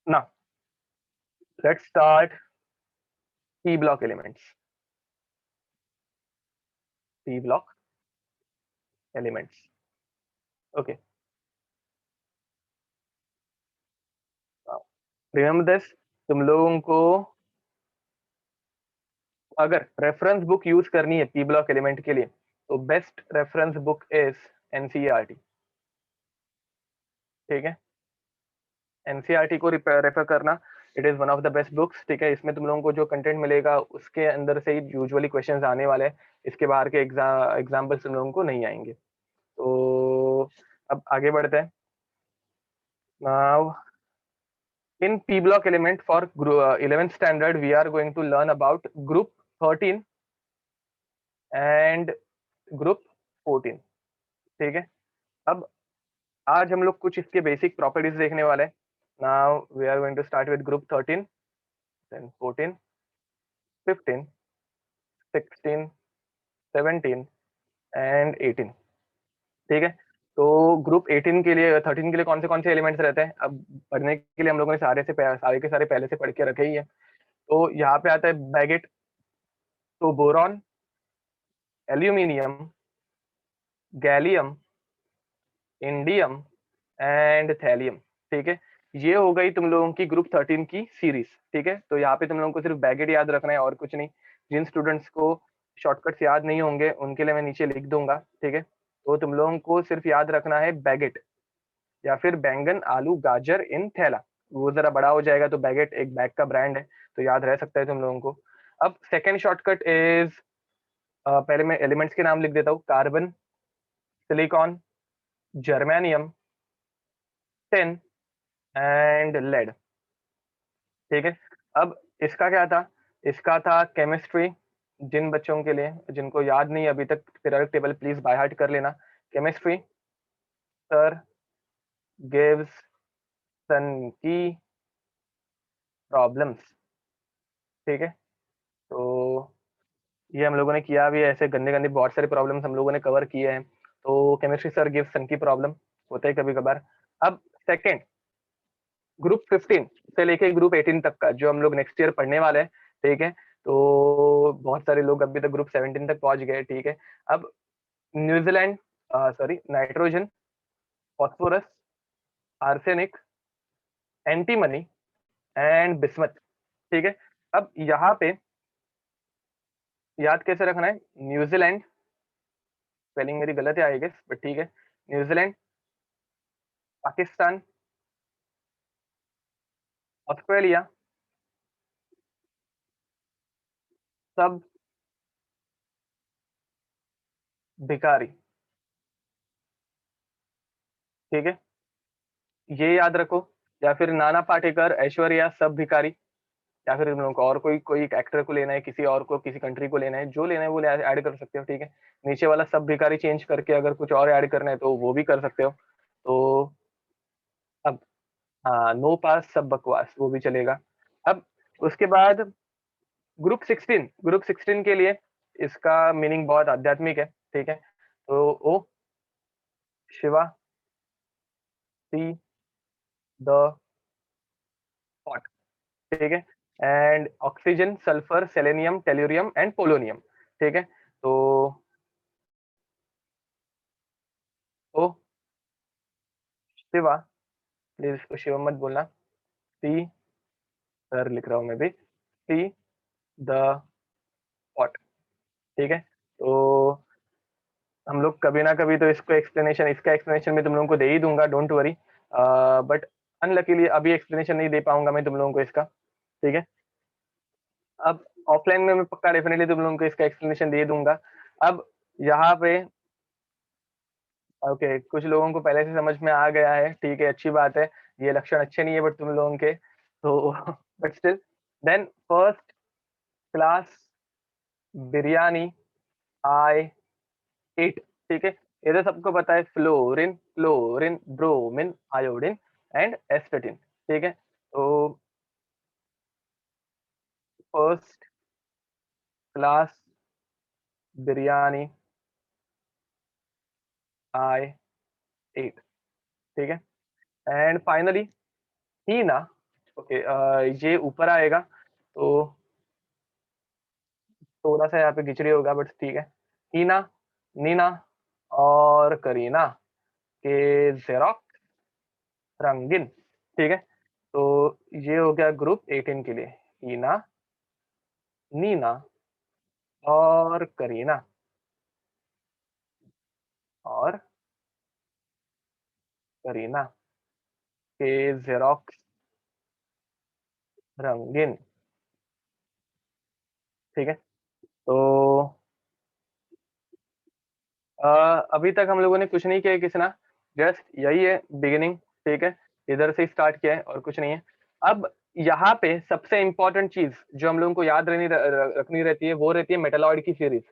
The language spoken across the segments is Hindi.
Now let's start P block elements. P block elements. Okay. Remember this. तुम लोगों को अगर रेफरेंस बुक यूज करनी है पी ब्लॉक एलिमेंट के लिए तो best reference book is NCERT. ठीक है, एनसीईआरटी को रेफर करना. It is one of the best books. ठीक है, इसमें तुम लोगों को जो कंटेंट मिलेगा उसके अंदर से ही यूजुअली क्वेश्चंस आने वाले हैं. इसके बाहर के एग्जाम्पल्स तुम लोगों को नहीं आएंगे. तो अब आगे बढ़ते हैं. Now in P block element for 11th standard we are going to learn about group 13 and group 14. ठीक है, अब आज हम लोग कुछ इसके बेसिक प्रॉपर्टीज देखने वाले हैं. Now we are going to start with group 13, then 14, 15, 16, 17 and 18. ठीक है, तो ग्रुप 18 के लिए 13 के लिए कौन से एलिमेंट्स रहते हैं अब पढ़ने के लिए हम लोगों ने सारे के सारे पहले से पढ़ के रखे ही है. तो यहाँ पे आता है बैगेट, तो boron, aluminium, gallium, indium and thallium. ठीक है, ये हो गई तुम लोगों की ग्रुप 13 की सीरीज. ठीक है, तो यहाँ पे तुम लोगों को सिर्फ बैगेट याद रखना है और कुछ नहीं. जिन स्टूडेंट्स को शॉर्टकट्स याद नहीं होंगे उनके लिए मैं नीचे लिख दूंगा. ठीक है, तो तुम लोगों को सिर्फ याद रखना है बैगेट या फिर बैंगन आलू गाजर इन थैला. वो जरा बड़ा हो जाएगा तो बैगेट एक बैग का ब्रांड है तो याद रह सकता है तुम लोगों को. अब सेकेंड शॉर्टकट इज, पहले मैं एलिमेंट्स के नाम लिख देता हूँ. Carbon, silicon, germanium, tin and lead. ठीक है, अब इसका क्या था, इसका था केमिस्ट्री. जिन बच्चों के लिए जिनको याद नहीं अभी तक periodic table please by heart कर लेना. केमिस्ट्री सर गिव्स सन की प्रॉब्लम्स. ठीक है, तो ये हम लोगों ने किया भी है. ऐसे गंदे गंदे बहुत सारे प्रॉब्लम्स हम लोगों ने कवर किए हैं. तो केमिस्ट्री सर गिव्स सन की प्रॉब्लम होता है कभी कभार. अब सेकेंड, ग्रुप 15 से लेके ग्रुप 18 तक का जो हम लोग नेक्स्ट ईयर पढ़ने वाले हैं. ठीक है, तो बहुत सारे लोग अभी तक ग्रुप 17 तक पहुंच गए. ठीक है, अब New Zealand, sorry nitrogen, phosphorus, arsenic, antimony and bismuth. ठीक है, अब यहाँ पे याद कैसे रखना है. न्यूजीलैंड, स्पेलिंग मेरी गलत है आई गेस बट ठीक है. न्यूजीलैंड, पाकिस्तान, ऑस्ट्रेलिया, सब भिखारी. ठीक है, ये याद रखो. या फिर नाना पाटेकर, ऐश्वर्या, सब भिखारी. या फिर तुम लोगों को और कोई कोई एक्टर को लेना है, किसी और को किसी कंट्री को लेना है, जो लेना है वो ऐड कर सकते हो. ठीक है, नीचे वाला सब भिखारी चेंज करके अगर कुछ और ऐड करना है तो वो भी कर सकते हो. तो अब हाँ, नो पास सब बकवास वो भी चलेगा. अब उसके बाद ग्रुप 16 के लिए इसका मीनिंग बहुत आध्यात्मिक है. ठीक है, तो ओ शिवा, सी द हॉट. ठीक है, and oxygen, sulphur, selenium, tellurium and polonium. ठीक है, तो ओ शिवा, प्लीज इसको शिवम मत बोलना. सी, सर लिख रहा हूं मैं भी, सी द हॉट. ठीक है, तो हम लोग कभी ना कभी तो इसका एक्सप्लेनेशन में तुम लोगों को दे ही दूंगा, डोंट वरी. बट अनलकीली अभी एक्सप्लेनेशन नहीं दे पाऊंगा मैं तुम लोगों को इसका. ठीक है, अब ऑफलाइन में मैं पक्का डेफिनेटली तुम लोगों को इसका एक्सप्लेनेशन दे दूंगा. अब यहाँ पे ओके, कुछ लोगों को पहले से समझ में आ गया है. ठीक है, अच्छी बात है. ये लक्षण अच्छे नहीं है बट तुम लोगों के, तो but still. Then first class biryani I ate. ठीक है, ये तो सबको पता है. Fluorine, chlorine, bromine, iodine and astatine. ठीक है, तो first class biryani I ate. ठीक है, एंड फाइनली हीना. ओके, ये ऊपर आएगा तो थोड़ा सा यहाँ पे खिचड़ी होगा, बट ठीक है। हीना, नीना और करीना के जेरोक्स रंगीन। ठीक है, तो ये हो गया ग्रुप 18 के लिए। हीना, नीना और करीना और करीना के जेरोक्स रंगीन। ठीक है, तो अ, अभी तक हम लोगों ने कुछ नहीं किया किसी ना, जस्ट यही है बिगिनिंग। ठीक है, इधर से स्टार्ट किया है और कुछ नहीं है। अब यहाँ पे सबसे इंपॉर्टेंट चीज जो हम लोगों को याद रखनी रहती है वो रहती है मेटालॉइड की सीरीज।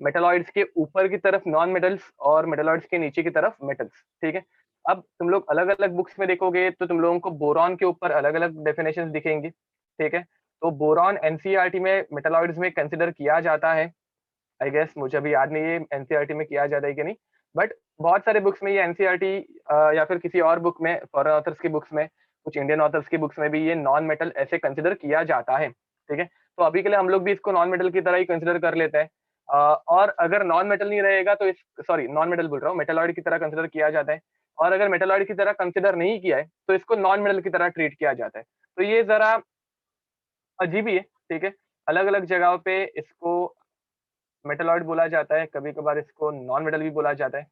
मेटालॉइड्स के ऊपर की तरफ नॉन मेटल्स और मेटालॉइड्स के नीचे की तरफ मेटल्स। ठीक है, अब तुम लोग अलग अलग बुक्स में देखोगे तो तुम लोगों को बोरॉन के ऊपर अलग अलग डेफिनेशन दिखेंगी। ठीक है, तो बोरॉन एनसीईआरटी में मेटालॉइड्स में कंसिडर किया जाता है। आई गेस, मुझे अभी याद नहीं है एनसीईआरटी में किया जाता है कि नहीं, बट बहुत सारे बुक्स में ये एनसीईआरटी या फिर किसी और बुक में, फॉरेन ऑथर्स की बुक्स में, कुछ इंडियन ऑथर्स की बुक्स में भी ये नॉन मेटल ऐसे कंसिडर किया जाता है। ठीक है, तो अभी के लिए हम लोग भी इसको नॉन मेटल की तरह ही कंसिडर कर लेते हैं। और अगर नॉन मेटल नहीं रहेगा तो इस, सॉरी नॉन मेटल बोल रहा हूँ, मेटालॉइड की तरह कंसिडर किया जाता है। और अगर मेटालॉइड की तरह कंसिडर नहीं किया है तो इसको नॉन मेटल की तरह ट्रीट किया जाता है। तो ये जरा अजीब ही है। ठीक है, अलग अलग जगहों पे इसको मेटालॉइड बोला जाता है, कभी कभार इसको नॉन मेटल भी बोला जाता है।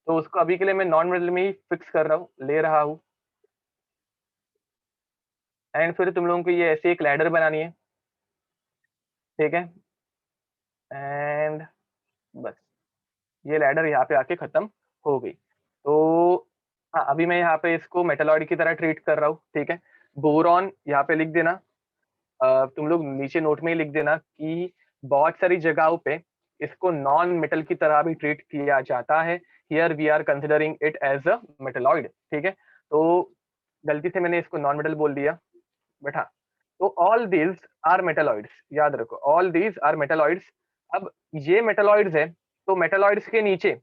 तो उसको अभी के लिए मैं नॉन मेटल में ही फिक्स कर रहा हूँ, ले रहा हूँ। एंड फिर तुम लोगों को ये ऐसे एक लैडर बनानी है। ठीक है, एंड बस ये लैडर यहाँ पे आके खत्म हो गई। तो हाँ, अभी मैं यहाँ पे इसको मेटालॉइड की तरह ट्रीट कर रहा हूँ। ठीक है, बोरॉन यहाँ पे लिख देना। तुम लोग नीचे नोट में ही लिख देना कि बहुत सारी जगहों पे इसको नॉन मेटल की तरह भी ट्रीट किया जाता है। Here we are considering it as a metalloid. ठीक है, तो गलती से मैंने इसको नॉन मेटल बोल दिया, बट हाँ, तो ऑल दीज आर मेटालॉइड्स, याद रखो ऑल दीज आर मेटालॉइड्स। अब ये मेटालॉइड्स है, तो मेटालॉइड्स के नीचे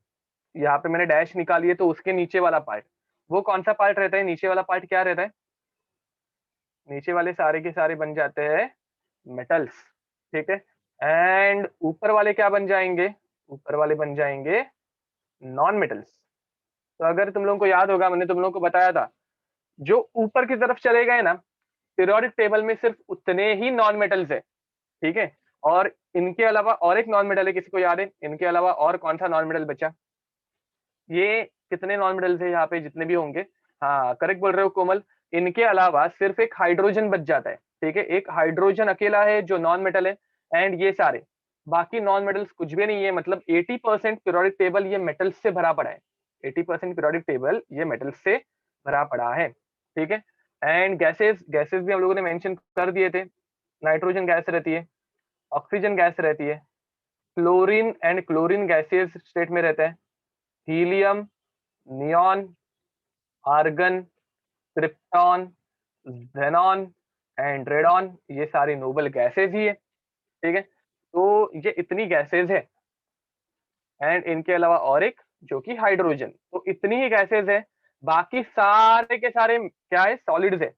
यहाँ पे मैंने डैश निकाली है, तो उसके नीचे वाला पार्ट वो कौन सा पार्ट रहता है? नीचे वाला पार्ट क्या रहता है? नीचे वाले सारे के सारे बन जाते हैं मेटल्स। ठीक है, एंड ऊपर वाले क्या बन जाएंगे? ऊपर वाले बन जाएंगे नॉन मेटल्स। तो अगर तुम लोगों को याद होगा, मैंने तुम लोगों को बताया था, जो ऊपर की तरफ चले गए ना पीरियोडिक टेबल में, सिर्फ उतने ही नॉन मेटल्स है। ठीक है, और इनके अलावा और एक नॉन मेटल है, किसी को याद है इनके अलावा और कौन सा नॉन मेटल बचा? ये कितने नॉन मेटल्स है यहाँ पे जितने भी होंगे? हाँ, करेक्ट बोल रहे हो कोमल। इनके अलावा सिर्फ एक हाइड्रोजन बच जाता है। ठीक है, एक हाइड्रोजन अकेला है जो नॉन मेटल है। एंड ये सारे बाकी नॉन मेटल्स कुछ भी नहीं है। मतलब 80% पीरियोडिक टेबल ये मेटल्स से भरा पड़ा है। 80% पीरियोडिक टेबल ये मेटल्स से भरा पड़ा है। ठीक है, एंड गैसेस, गैसेस भी हम लोगों ने मेंशन कर दिए थे। नाइट्रोजन गैस रहती है, ऑक्सीजन गैस रहती है, chlorine and chlorine gaseous state में रहता है, helium, neon, argon, krypton, xenon and radon, ये सारी नोबल गैसेज ही है। ठीक है, तो ये इतनी गैसेज है। एंड इनके अलावा और एक जो कि हाइड्रोजन, तो इतनी ही गैसेज है। बाकी सारे के सारे क्या है? सॉलिड्स है,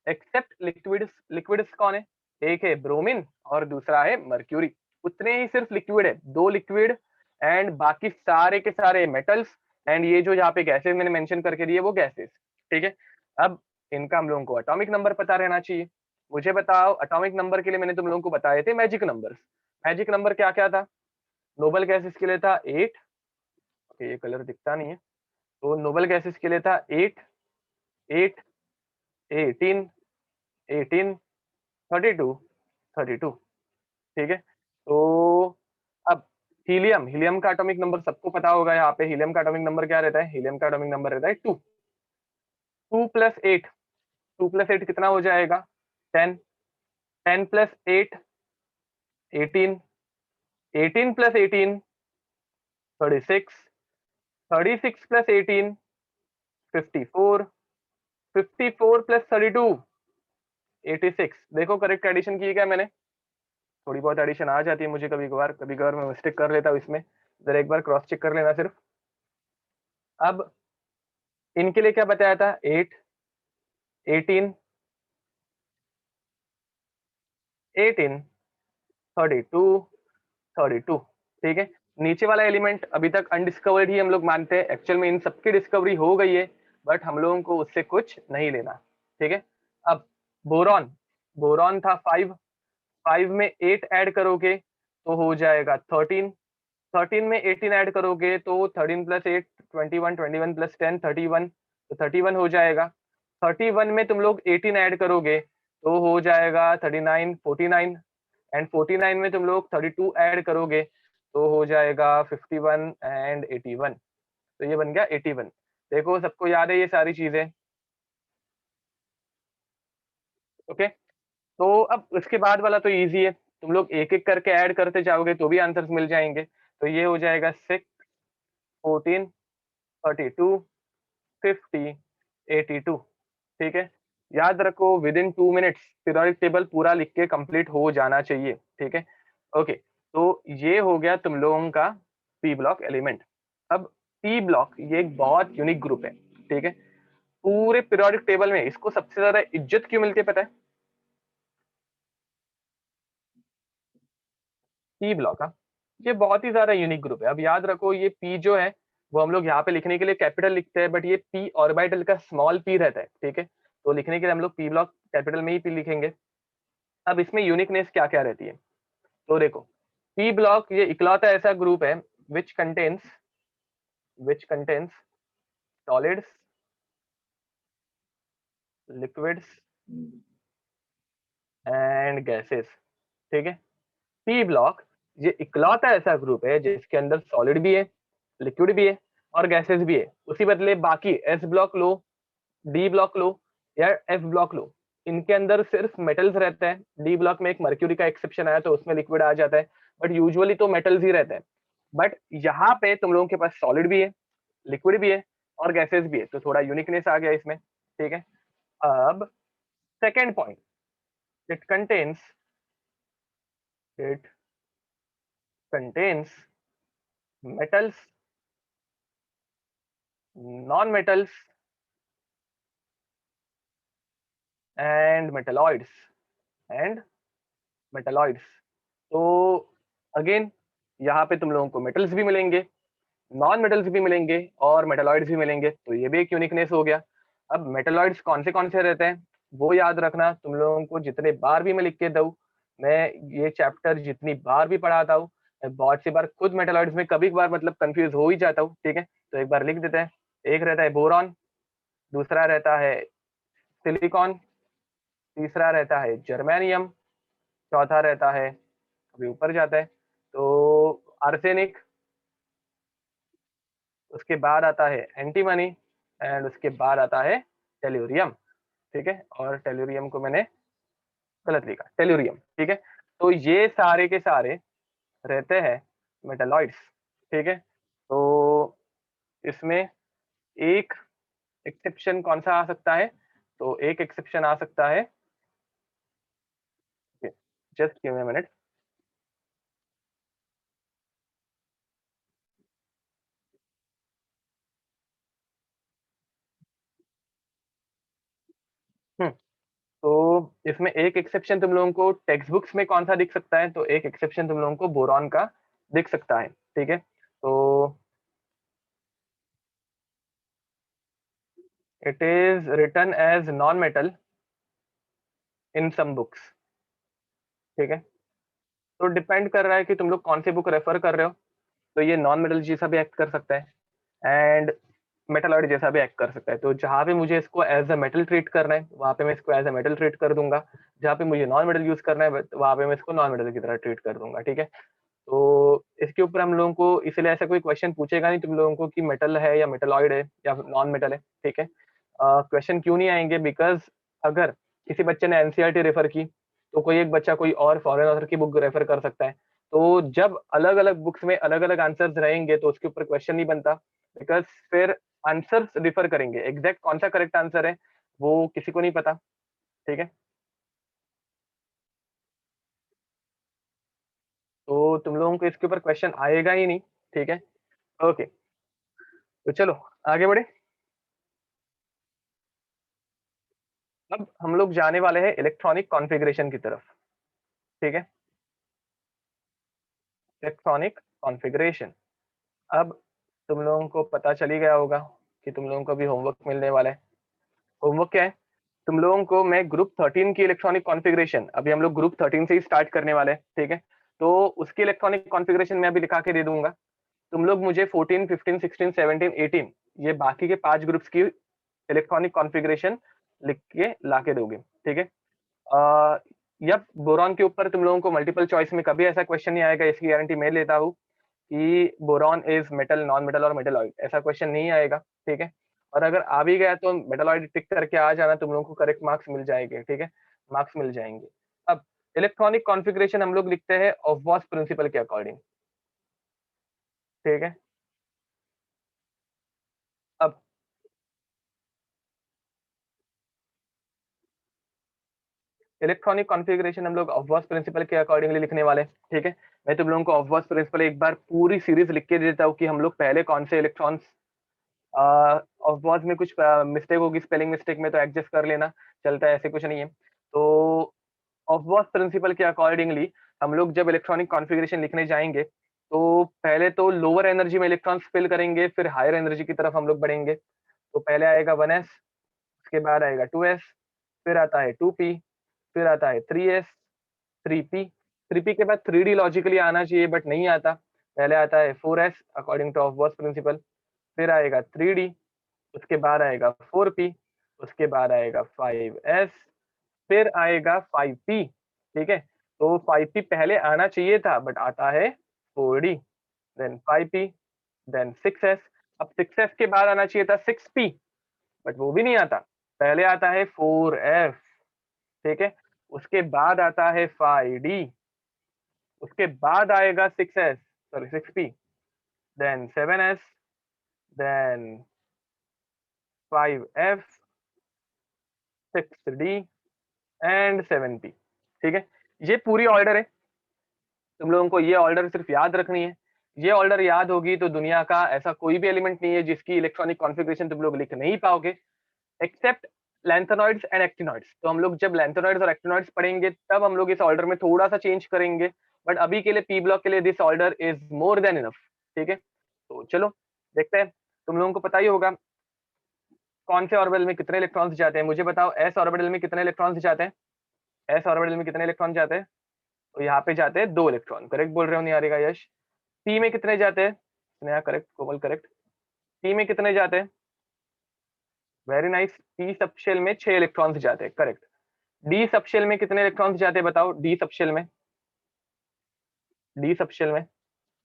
एक्सेप्ट लिक्विड्स। लिक्विड्स कौन है? एक है ब्रोमीन और दूसरा है मर्क्यूरी। उतने ही सिर्फ लिक्विड है, दो लिक्विड। एंड बाकी सारे के सारे मेटल्स। एंड ये जो यहाँ पे गैसेज मैंने मेंशन करके दिए वो गैसेज। ठीक है, अब इनका हम लोगों को एटॉमिक नंबर पता रहना चाहिए। मुझे बताओ, एटॉमिक नंबर के लिए मैंने तुम लोगों को बताए थे मैजिक नंबर्स। मैजिक नंबर क्या क्या था? नोबल गैसेस के लिए था 8। ओके, ये कलर दिखता नहीं है। तो नोबल गैसेस के लिए था 8, 8, 18, 18, 32, 32। ठीक है, तो अब हीलियम, हीलियम का एटॉमिक नंबर सबको पता होगा। यहाँ पे हीलियम का एटॉमिक नंबर क्या रहता है? हीलियम का एटॉमिक नंबर रहता है 2। 2 + 8, 2 + 8 कितना हो जाएगा? 10। 10 + 8, 18। 18 + 18, 36। 36 + 18, 54। 54 + 32, 86। देखो करेक्ट एडिशन की है क्या मैंने? थोड़ी बहुत एडिशन आ जाती है मुझे कभी कभार मैं मिस्टेक कर लेता हूँ इसमें। जरा एक बार क्रॉस चेक कर लेना सिर्फ। अब इनके लिए क्या बताया था? 8, 18, 18, 32, 32। ठीक है, नीचे वाला एलिमेंट अभी तक अनडिस्कवर्ड ही हम लोग मानते हैं, एक्चुअल में इन सबकी डिस्कवरी हो गई है, बट हम लोगों को उससे कुछ नहीं लेना। ठीक है, अब बोरॉन, बोरॉन था 5, 5 में 8 ऐड करोगे तो हो जाएगा 13, 13 में 18 ऐड करोगे तो 13 प्लस 8 21, 21 प्लस 10 31, तो 31 हो जाएगा। 31 में तुम लोग 18 ऐड करोगे तो हो जाएगा 39, 49, एंड 49 में तुम लोग 32 ऐड करोगे तो हो जाएगा 51 एंड 81। तो ये बन गया 81। देखो सबको याद है ये सारी चीजें? ओके, तो अब उसके बाद वाला तो इजी है, तुम लोग एक एक करके ऐड करते जाओगे तो भी आंसर्स मिल जाएंगे। तो ये हो जाएगा 6, 14, 32, 50, 82। ठीक है, याद रखो with in 2 minutes periodic table पूरा लिख के कंप्लीट हो जाना चाहिए। ठीक है, ओके, तो ये हो गया तुम लोगों का पी ब्लॉक एलिमेंट। अब पी ब्लॉक ये एक बहुत यूनिक ग्रुप है। ठीक है, पूरे पीरियोडिक टेबल में इसको सबसे ज्यादा इज्जत क्यों मिलती है पता है? पी ब्लॉक का ये बहुत ही ज्यादा यूनिक ग्रुप है। अब याद रखो ये पी जो है वो हम लोग यहाँ पे लिखने के लिए कैपिटल लिखते हैं, बट ये पी ऑर्बिटल का स्मॉल पी रहता है। ठीक है, तो लिखने के लिए हम लोग पी ब्लॉक कैपिटल में ही पी लिखेंगे। अब इसमें यूनिकनेस क्या क्या रहती है, तो देखो पी ब्लॉक ये इकलौता ऐसा ग्रुप है which contains solids, liquids and gases. ठीक है, पी ब्लॉक ये इकलौता ऐसा ग्रुप है जिसके अंदर सॉलिड भी है, लिक्विड भी है और गैसेस भी है। उसी बदले बाकी एस ब्लॉक लो, डी ब्लॉक लो या एफ ब्लॉक लो, इनके अंदर सिर्फ मेटल्स रहते हैं। डी ब्लॉक में एक मर्क्यूरी का एक्सेप्शन आया तो उसमें लिक्विड आ जाता है, बट यूजुअली तो मेटल्स ही रहते हैं। बट यहाँ पे तुम लोगों के पास सॉलिड भी है, लिक्विड भी है और गैसेस भी है, तो थोड़ा यूनिकनेस आ गया इसमें। ठीक है, अब second point, it contains it contains metals, non-metals and and metalloids. तो अगेन यहाँ पे तुम लोगों को मेटल्स भी मिलेंगे, नॉन मेटल्स भी मिलेंगे और मेटालॉइड्स भी मिलेंगे, तो ये भी एक यूनिकनेस हो गया। अब मेटालॉइड्स कौन से रहते हैं वो याद रखना, तुम लोगों को जितने बार भी मैं लिख के दूं, मैं ये चैप्टर जितनी बार भी पढ़ाता हूँ, मैं बहुत सी बार खुद मेटालॉइड्स में कभी कभार मतलब कंफ्यूज हो ही जाता हूँ। ठीक है, तो एक बार लिख देते हैं। एक रहता है बोरॉन, दूसरा रहता है सिलिकॉन, तीसरा रहता है जर्मेनियम, चौथा रहता है, अभी ऊपर जाता है तो आर्सेनिक, उसके बाद आता है एंटीमनी एंड उसके बाद आता है टेल्यूरियम। ठीक है, और टेल्यूरियम को मैंने गलत लिखा, टेल्यूरियम। ठीक है, तो ये सारे के सारे रहते हैं मेटालॉइड्स। ठीक है, तो इसमें एक एक्सेप्शन कौन सा आ सकता है, तो एक एक्सेप्शन आ सकता है, just give me a minute. तो इसमें एक एक्सेप्शन तुम लोगों को टेक्स्ट बुक्स में कौन सा दिख सकता है, तो एक एक्सेप्शन तुम लोगों को बोरॉन का दिख सकता है। ठीक है, तो it is written as non metal in some books. ठीक है, तो डिपेंड कर रहा है कि तुम लोग कौन सी बुक रेफर कर रहे हो। तो ये नॉन मेटल जैसा भी एक्ट कर सकता है एंड मेटलॉइड जैसा भी एक्ट कर सकता है। तो जहां पे मुझे इसको एज अ मेटल ट्रीट करना है वहां पे मैं इसको एज अ मेटल ट्रीट कर दूंगा, जहाँ पे मुझे नॉन मेटल यूज करना है वहां पे मैं इसको नॉन मेटल की तरह ट्रीट कर दूंगा। ठीक है, तो इसके ऊपर हम लोगों को इसलिए ऐसा कोई क्वेश्चन पूछेगा नहीं तुम लोगों को कि मेटल है या मेटलॉइड है या नॉन मेटल है। ठीक है, क्वेश्चन क्यों नहीं आएंगे, बिकॉज अगर किसी बच्चे ने एनसीईआरटी रेफर की तो कोई एक बच्चा कोई और फॉरेन ऑथर की बुक रेफर कर सकता है। तो जब अलग अलग बुक्स में अलग अलग आंसर्स रहेंगे तो उसके ऊपर क्वेश्चन नहीं बनता, बिकॉज फिर आंसर्स डिफर करेंगे, एग्जैक्ट कौन सा करेक्ट आंसर है वो किसी को नहीं पता। ठीक है, तो तुम लोगों को इसके ऊपर क्वेश्चन आएगा ही नहीं। ठीक है, ओके, तो चलो आगे बढ़े। अब हम लोग जाने वाले हैं इलेक्ट्रॉनिक कॉन्फ़िगरेशन की तरफ। ठीक है, इलेक्ट्रॉनिक कॉन्फ़िगरेशन। अब तुम लोगों को पता चल ही गया होगा कि तुम लोगों को भी होमवर्क मिलने वाला है। होमवर्क क्या है? तुम लोगों को मैं ग्रुप 13 की इलेक्ट्रॉनिक कॉन्फ़िगरेशन, अभी हम लोग ग्रुप 13 से ही स्टार्ट करने वाले हैं, ठीक है? तो उसकी इलेक्ट्रॉनिक कॉन्फ़िगरेशन मैं अभी लिखा के दे दूंगा। तुम लोग मुझे 14, 15, 16, 17, 18 ये बाकी के 5 ग्रुप्स की इलेक्ट्रॉनिक कॉन्फ़िगरेशन लिख के ला के दोगे, ठीक है? यप, बोरॉन के ऊपर तुम लोगों को मल्टीपल चॉइस में कभी ऐसा क्वेश्चन नहीं आएगा, इसकी गारंटी मैं लेता हूँ कि boron is metal, non metal और मेटलॉइड, ऐसा क्वेश्चन नहीं आएगा, ठीक है? और अगर आ भी गया तो मेटलॉइड टिक करके आ जाना, तुम लोगों को करेक्ट मार्क्स मिल जाएंगे, ठीक है? मार्क्स मिल जाएंगे। अब इलेक्ट्रॉनिक कॉन्फ़िगरेशन हम लोग लिखते हैं ऑफ प्रिंसिपल के अकॉर्डिंग, ठीक है? अब इलेक्ट्रॉनिक कॉन्फ़िगरेशन हम लोग ऑफ प्रिंसिपल के अकॉर्डिंगली लिखने वाले, ठीक है? मैं तुम लोगों को ऑफ प्रिंसिपल एक बार पूरी सीरीज लिख के देता हूँ कि हम लोग पहले कौन से इलेक्ट्रॉन्स, ऑफ बॉज में कुछ मिस्टेक होगी स्पेलिंग मिस्टेक में तो एडजस्ट कर लेना, चलता है, ऐसे कुछ नहीं है। तो ऑफ बॉज प्रिंसिपल के अकॉर्डिंगली हम लोग जब इलेक्ट्रॉनिक कॉन्फ़िगरेशन लिखने जाएंगे तो पहले तो लोअर एनर्जी में इलेक्ट्रॉन्स फिल करेंगे, फिर हायर एनर्जी की तरफ हम लोग बढ़ेंगे। तो पहले आएगा 1s, उसके बाद आएगा 2s, फिर आता है 2p, फिर आता है 3s, 3p, 3p के बाद 3d लॉजिकली आना चाहिए बट नहीं आता। पहले आता है 4s according to Aufbau principle, फिर आएगा 3d, उसके बाद आएगा 4p, उसके बाद आएगा 5s, फिर आएगा 5p, ठीक है? तो 5p पहले आना चाहिए था बट आता है 4d, then 5p, then 6s। अब 6s के बाद आना चाहिए था 6p बट वो भी नहीं आता, पहले आता है 4f, ठीक है? उसके बाद आता है 5d, उसके बाद आएगा 6s, sorry 6p, then 7s, then 5f, 6d and 7p, ठीक है? ये पूरी ऑर्डर है, तुम लोगों को ये ऑर्डर सिर्फ याद रखनी है। ये ऑर्डर याद होगी तो दुनिया का ऐसा कोई भी एलिमेंट नहीं है जिसकी इलेक्ट्रॉनिक कॉन्फ़िगरेशन तुम लोग लिख नहीं पाओगे, एक्सेप्ट लैंथेनॉइड्स एंड एक्टिनॉइड्स। तो हम लोग जब लैंथेनॉइड्स और एक्टिनॉइड्स पढ़ेंगे तब हम लोग इस ऑर्डर में थोड़ा सा चेंज करेंगे, बट अभी के लिए पी ब्लॉक के लिए this order is more than enough, ठीक है? तो चलो देखते हैं। तुम लोगों को पता ही होगा कौन से ऑर्बिटल में कितने इलेक्ट्रॉन्स जाते हैं, मुझे बताओ एस ऑर्बिटल में कितने इलेक्ट्रॉन्स जाते हैं? एस ऑर्बिटल में कितने इलेक्ट्रॉन जाते हैं? तो यहाँ पे जाते हैं 2 इलेक्ट्रॉन, करेक्ट बोल रहे हो निहारिका, यश? पी में कितने जाते हैं? स्नेहा करेक्ट, कोमल करेक्ट। पी में कितने जाते हैं? वेरी नाइस, पी सबशेल में 6 इलेक्ट्रॉन्स जाते हैं, करेक्ट। डी सबशेल में कितने इलेक्ट्रॉन्स जाते हैं बताओ? डी सबशेल में, डी सबशेल में,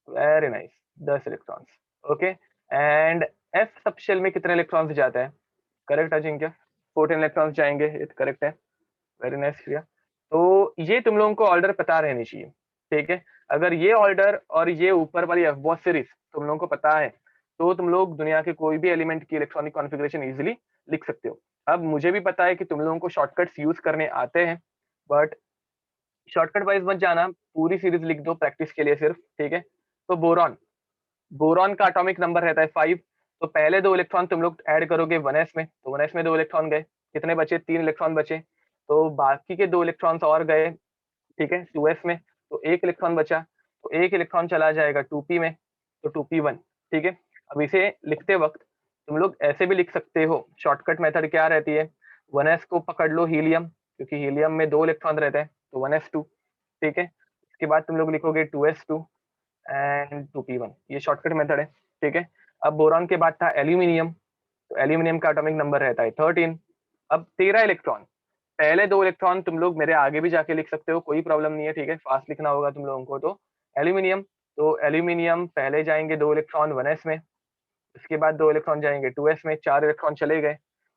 very nice, 10 electrons, okay. And F subshell में कितने इलेक्ट्रॉन्स जाते हैं? करेक्ट अजिंक्य, 14 इलेक्ट्रॉन्स जाएंगे, ये करेक्ट है, वेरी नाइस श्रिया। तो ये तुम लोगों को ऑर्डर पता रहनी चाहिए, ठीक है? अगर ये ऑर्डर और ये ऊपर वाली एफबॉस सीरीज तुम लोगों को पता है तो तुम लोग दुनिया के कोई भी एलिमेंट की इलेक्ट्रॉनिक कॉन्फ़िगरेशन इजीली लिख सकते हो। अब मुझे भी पता है कि तुम लोगों को शॉर्टकट्स यूज करने आते हैं, बट शॉर्टकट वाइज मत जाना, पूरी सीरीज लिख दो प्रैक्टिस के लिए सिर्फ, ठीक है? तो बोरॉन, बोरॉन का एटॉमिक नंबर रहता है 5, तो पहले 2 इलेक्ट्रॉन तुम लोग ऐड करोगे 1s में, तो 1s में 2 इलेक्ट्रॉन गए, कितने बचे? 3 इलेक्ट्रॉन बचे, तो बाकी के 2 इलेक्ट्रॉन्स और गए, ठीक है, 2s में, तो 1 इलेक्ट्रॉन बचा, तो 1 इलेक्ट्रॉन चला जाएगा 2p में, तो 2p1, ठीक है? अब इसे लिखते वक्त तुम लोग ऐसे भी लिख सकते हो, शॉर्टकट मेथड क्या रहती है? 1s को पकड़ लो हीलियम, क्योंकि हीलियम में 2 इलेक्ट्रॉन रहते हैं, तो 1s2, ठीक है? इसके बाद तुम लोग लिखोगे 2s2 एंड 2p1, ये शॉर्टकट मेथड है, ठीक है? अब बोरॉन के बाद था एल्यूमिनियम, तो एल्यूमिनियम का एटॉमिक नंबर रहता है 13। अब 13 इलेक्ट्रॉन, पहले 2 इलेक्ट्रॉन तुम लोग मेरे आगे भी जाके लिख सकते हो, कोई प्रॉब्लम नहीं है, ठीक है? फास्ट लिखना होगा तुम लोगों को। तो एल्यूमिनियम, तो एल्यूमिनियम पहले जाएंगे 2 इलेक्ट्रॉन 1s में, उसके बाद 2 इलेक्ट्रॉन जाएंगे 2s में, 4 इलेक्ट्रॉन चले गए,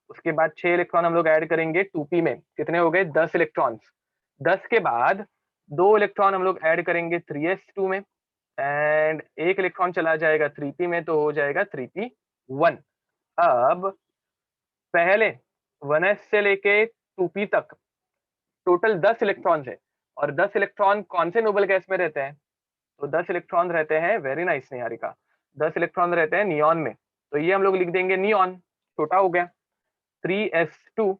उसके बाद 6 इलेक्ट्रॉन हम लोग ऐड करेंगे 2p में, कितने हो गए? 10 इलेक्ट्रॉन्स। 10 के बाद 2 इलेक्ट्रॉन हम लोग ऐड करेंगे 3s2 में, एंड 1 इलेक्ट्रॉन चला जाएगा 3p में, तो हो जाएगा 3p1। अब पहले 1s से लेके 2p तक टोटल 10 इलेक्ट्रॉन्स है, और 10 इलेक्ट्रॉन कौन से नोबल गैस में रहते हैं? तो 10 इलेक्ट्रॉन रहते हैं, वेरी नाइस निहारिका, 10 इलेक्ट्रॉन रहते हैं नियॉन में, तो ये हम लोग लिख देंगे नियॉन, छोटा हो गया, 3s2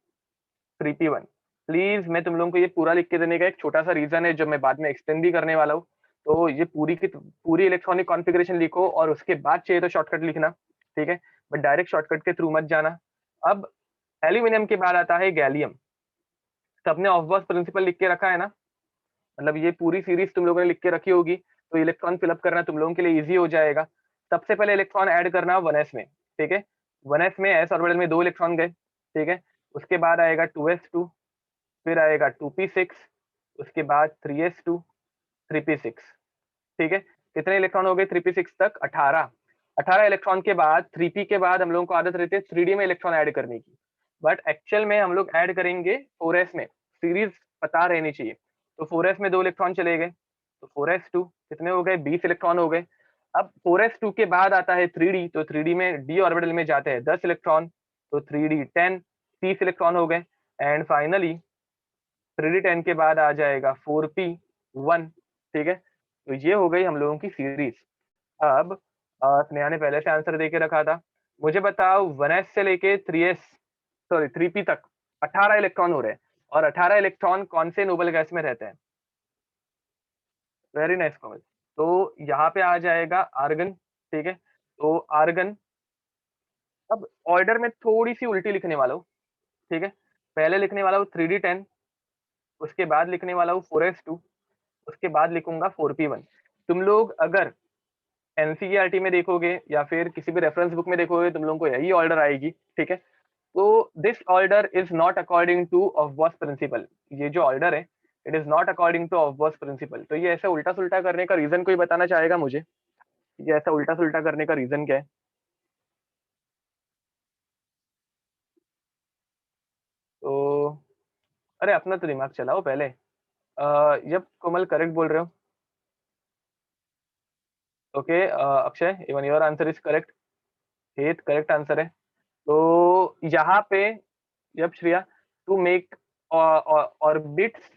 3p1, प्लीज मैं तुम लोगों को ये पूरा लिख के देने का एक छोटा सा रीजन है, जो मैं बाद में एक्सटेंड भी करने वाला हूँ। तो ये पूरी की पूरी इलेक्ट्रॉनिक कॉन्फ़िगरेशन लिखो और उसके बाद चाहिए तो शॉर्टकट लिखना, ठीक है, बट डायरेक्ट शॉर्टकट के थ्रू मत जाना। अब एल्यूमिनियम के बाद आता है गैलियम। सबने ऑफ प्रिंसिपल लिख के रखा है ना, मतलब ये पूरी सीरीज तुम लोगों ने लिख के रखी होगी, तो इलेक्ट्रॉन फिलअप करना तुम लोगों के लिए इजी हो जाएगा। सबसे पहले इलेक्ट्रॉन ऐड करना 1s में, ठीक है। 1s में एस ऑर्बिटल में 2 इलेक्ट्रॉन गए, ठीक है। उसके बाद आएगा 2s2, फिर आएगा 2p6, उसके बाद 3s2, 3p6, ठीक है। कितने इलेक्ट्रॉन हो गए 3p6 तक? 18। 18 इलेक्ट्रॉन के बाद 3p के बाद हम लोगों को आदत रहती है 3d में इलेक्ट्रॉन ऐड करने की, बट एक्चुअल में हम लोग ऐड करेंगे 4s में। सीरीज पता रहनी चाहिए। तो 4s में 2 इलेक्ट्रॉन चले गए, तो 4s2 कितने हो गए? 20 इलेक्ट्रॉन हो गए। अब 4s2 के बाद आता है 3d, तो 3d में d ऑर्बिटल में जाते हैं 10 इलेक्ट्रॉन, तो 3d 10, 30 इलेक्ट्रॉन हो गए। एंड फाइनली 3d10 के बाद आ जाएगा 4p1, ठीक है। तो ये हो गई हम लोगों की सीरीज। अब स्नेहा ने पहले से आंसर दे के रखा था। मुझे बताओ 1s से लेके 3s, सॉरी 3p तक 18 इलेक्ट्रॉन हो रहे हैं, और 18 इलेक्ट्रॉन कौन से नोबल गैस में रहते हैं? Very nice comment. तो यहाँ पे आ जाएगा आर्गन, ठीक है। तो आर्गन, अब ऑर्डर में थोड़ी सी उल्टी लिखने वाला हूँ, ठीक है। पहले लिखने वाला हूँ 3d10, उसके बाद लिखने वाला हूँ 4s2, उसके बाद लिखूंगा 4p1। तुम लोग अगर एनसीईआरटी में देखोगे या फिर किसी भी रेफरेंस बुक में देखोगे, तुम लोगों को यही ऑर्डर आएगी, ठीक है। तो this order is not according to Aufbau principle. ये जो ऑर्डर है, it is not according to Aufbau principle. तो ये ऐसा उल्टा सुल्टा करने का रीजन कोई बताना चाहेगा मुझे? ये ऐसा उल्टा सुल्टा करने का रीजन क्या है? तो अरे अपना तो दिमाग चलाओ पहले। जब कोमल करेक्ट बोल रहे हो, okay. Akshay, even your answer is correct. हेत करेक्ट आंसर है। तो यहाँ पे जब Shreya to make orbits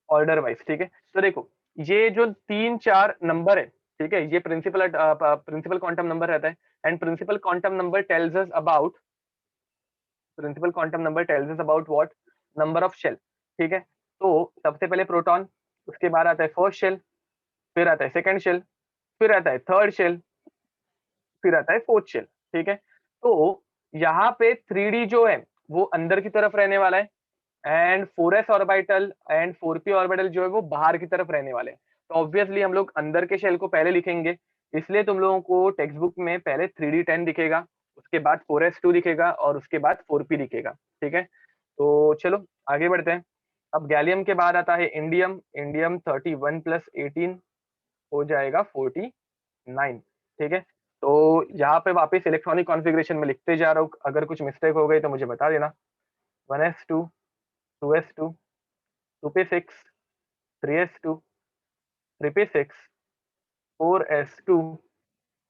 order wise, ठीक है। तो देखो, ये जो 3 4 नंबर है, ठीक है, ये प्रिंसिपल प्रिंसिपल क्वांटम नंबर रहता है। And principal quantum number tells us about, principal quantum number tells us about what? Number of shell, ठीक है। तो सबसे पहले प्रोटॉन, उसके बाद आता है फर्स्ट शेल, फिर आता है सेकंड शेल, फिर आता है थर्ड शेल, फिर आता है फोर्थ शेल, ठीक है। तो यहाँ पे 3d जो है वो अंदर की तरफ रहने वाला है, and 4s orbital and 4p orbital जो है वो बाहर की तरफ रहने वाले हैं। तो ऑब्वियसली हम लोग अंदर के शेल को पहले लिखेंगे, इसलिए तुम लोगों को टेक्स्ट बुक में पहले 3d10 दिखेगा, उसके बाद 4s2 दिखेगा, और उसके बाद 4p दिखेगा, ठीक है। तो चलो आगे बढ़ते हैं। अब गैलियम के बाद आता है इंडियम। इंडियम 31 प्लस 18 हो जाएगा 49, ठीक है। तो यहाँ पे वापस इलेक्ट्रॉनिक कॉन्फ़िगरेशन में लिखते जा रहा हूँ, अगर कुछ मिस्टेक हो गई तो मुझे बता देना। 1s2, 2s2, 2p6, 3s2, 3p6, 4s2,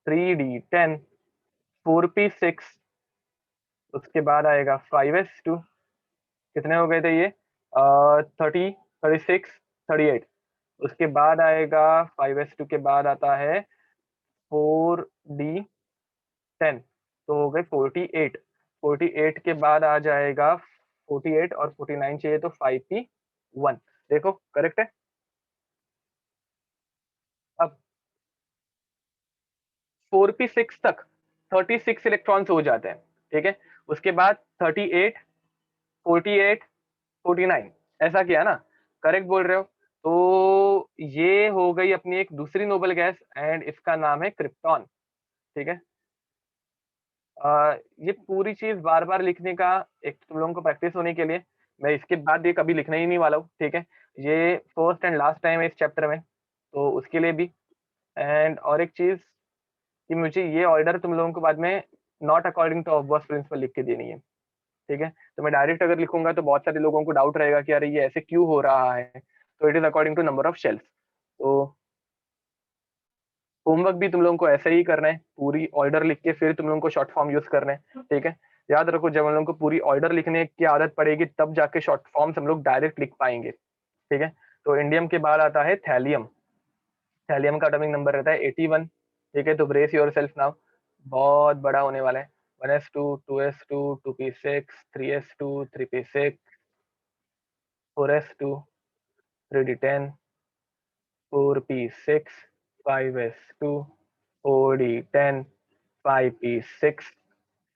3d10, 4p6, उसके बाद आएगा 5s2। कितने हो गए थे ये? 30, 36, 38। उसके बाद आएगा 5s2 के बाद आता है 4d10, तो हो गए 48। 48 के बाद आ जाएगा 48, और 49 चाहिए तो 5p1। देखो करेक्ट है। अब 4p6 तक 36 इलेक्ट्रॉन्स हो जाते हैं, ठीक है। उसके बाद 38, 48, 49, ऐसा किया ना? करेक्ट बोल रहे हो। तो ये हो गई अपनी एक दूसरी नोबल गैस, एंड इसका नाम है क्रिप्टॉन, ठीक है। ये पूरी चीज बार बार लिखने का एक तुम लोगों को प्रैक्टिस होने के लिए, मैं इसके बाद ये कभी लिखना ही नहीं वाला हूँ, ठीक है। ये फर्स्ट एंड लास्ट टाइम है इस चैप्टर में, तो उसके लिए भी। एंड और एक चीज कि मुझे ये ऑर्डर तुम लोगों को बाद में not according to Aufbau principle लिख के देनी है, ठीक है। तो मैं डायरेक्ट अगर लिखूंगा तो बहुत सारे लोगों को डाउट रहेगा कि अरे ये ऐसे क्यों हो रहा है। तो it is according to number of shells. तो होमवर्क भी तुम लोगों को ऐसा ही करना है, पूरी ऑर्डर लिख के फिर तुम लोगों को शॉर्ट फॉर्म यूज करना है, ठीक है। याद रखो, जब हम लोगों को पूरी ऑर्डर लिखने की आदत पड़ेगी तब जाके शॉर्ट फॉर्म्स हम लोग डायरेक्ट लिख पाएंगे, ठीक है। तो इंडियम के बाद आता है थैलियम। थैलियम का एटॉमिक नंबर रहता है 81, ठीक है। तो ब्रेस योर सेल्फ नाउ, बहुत बड़ा होने वाला है। 1s2, 2s2, 2p6, 3s2, 3p6, 4s2, 3d10, 4p6, 5s2, 4d10, 5p6,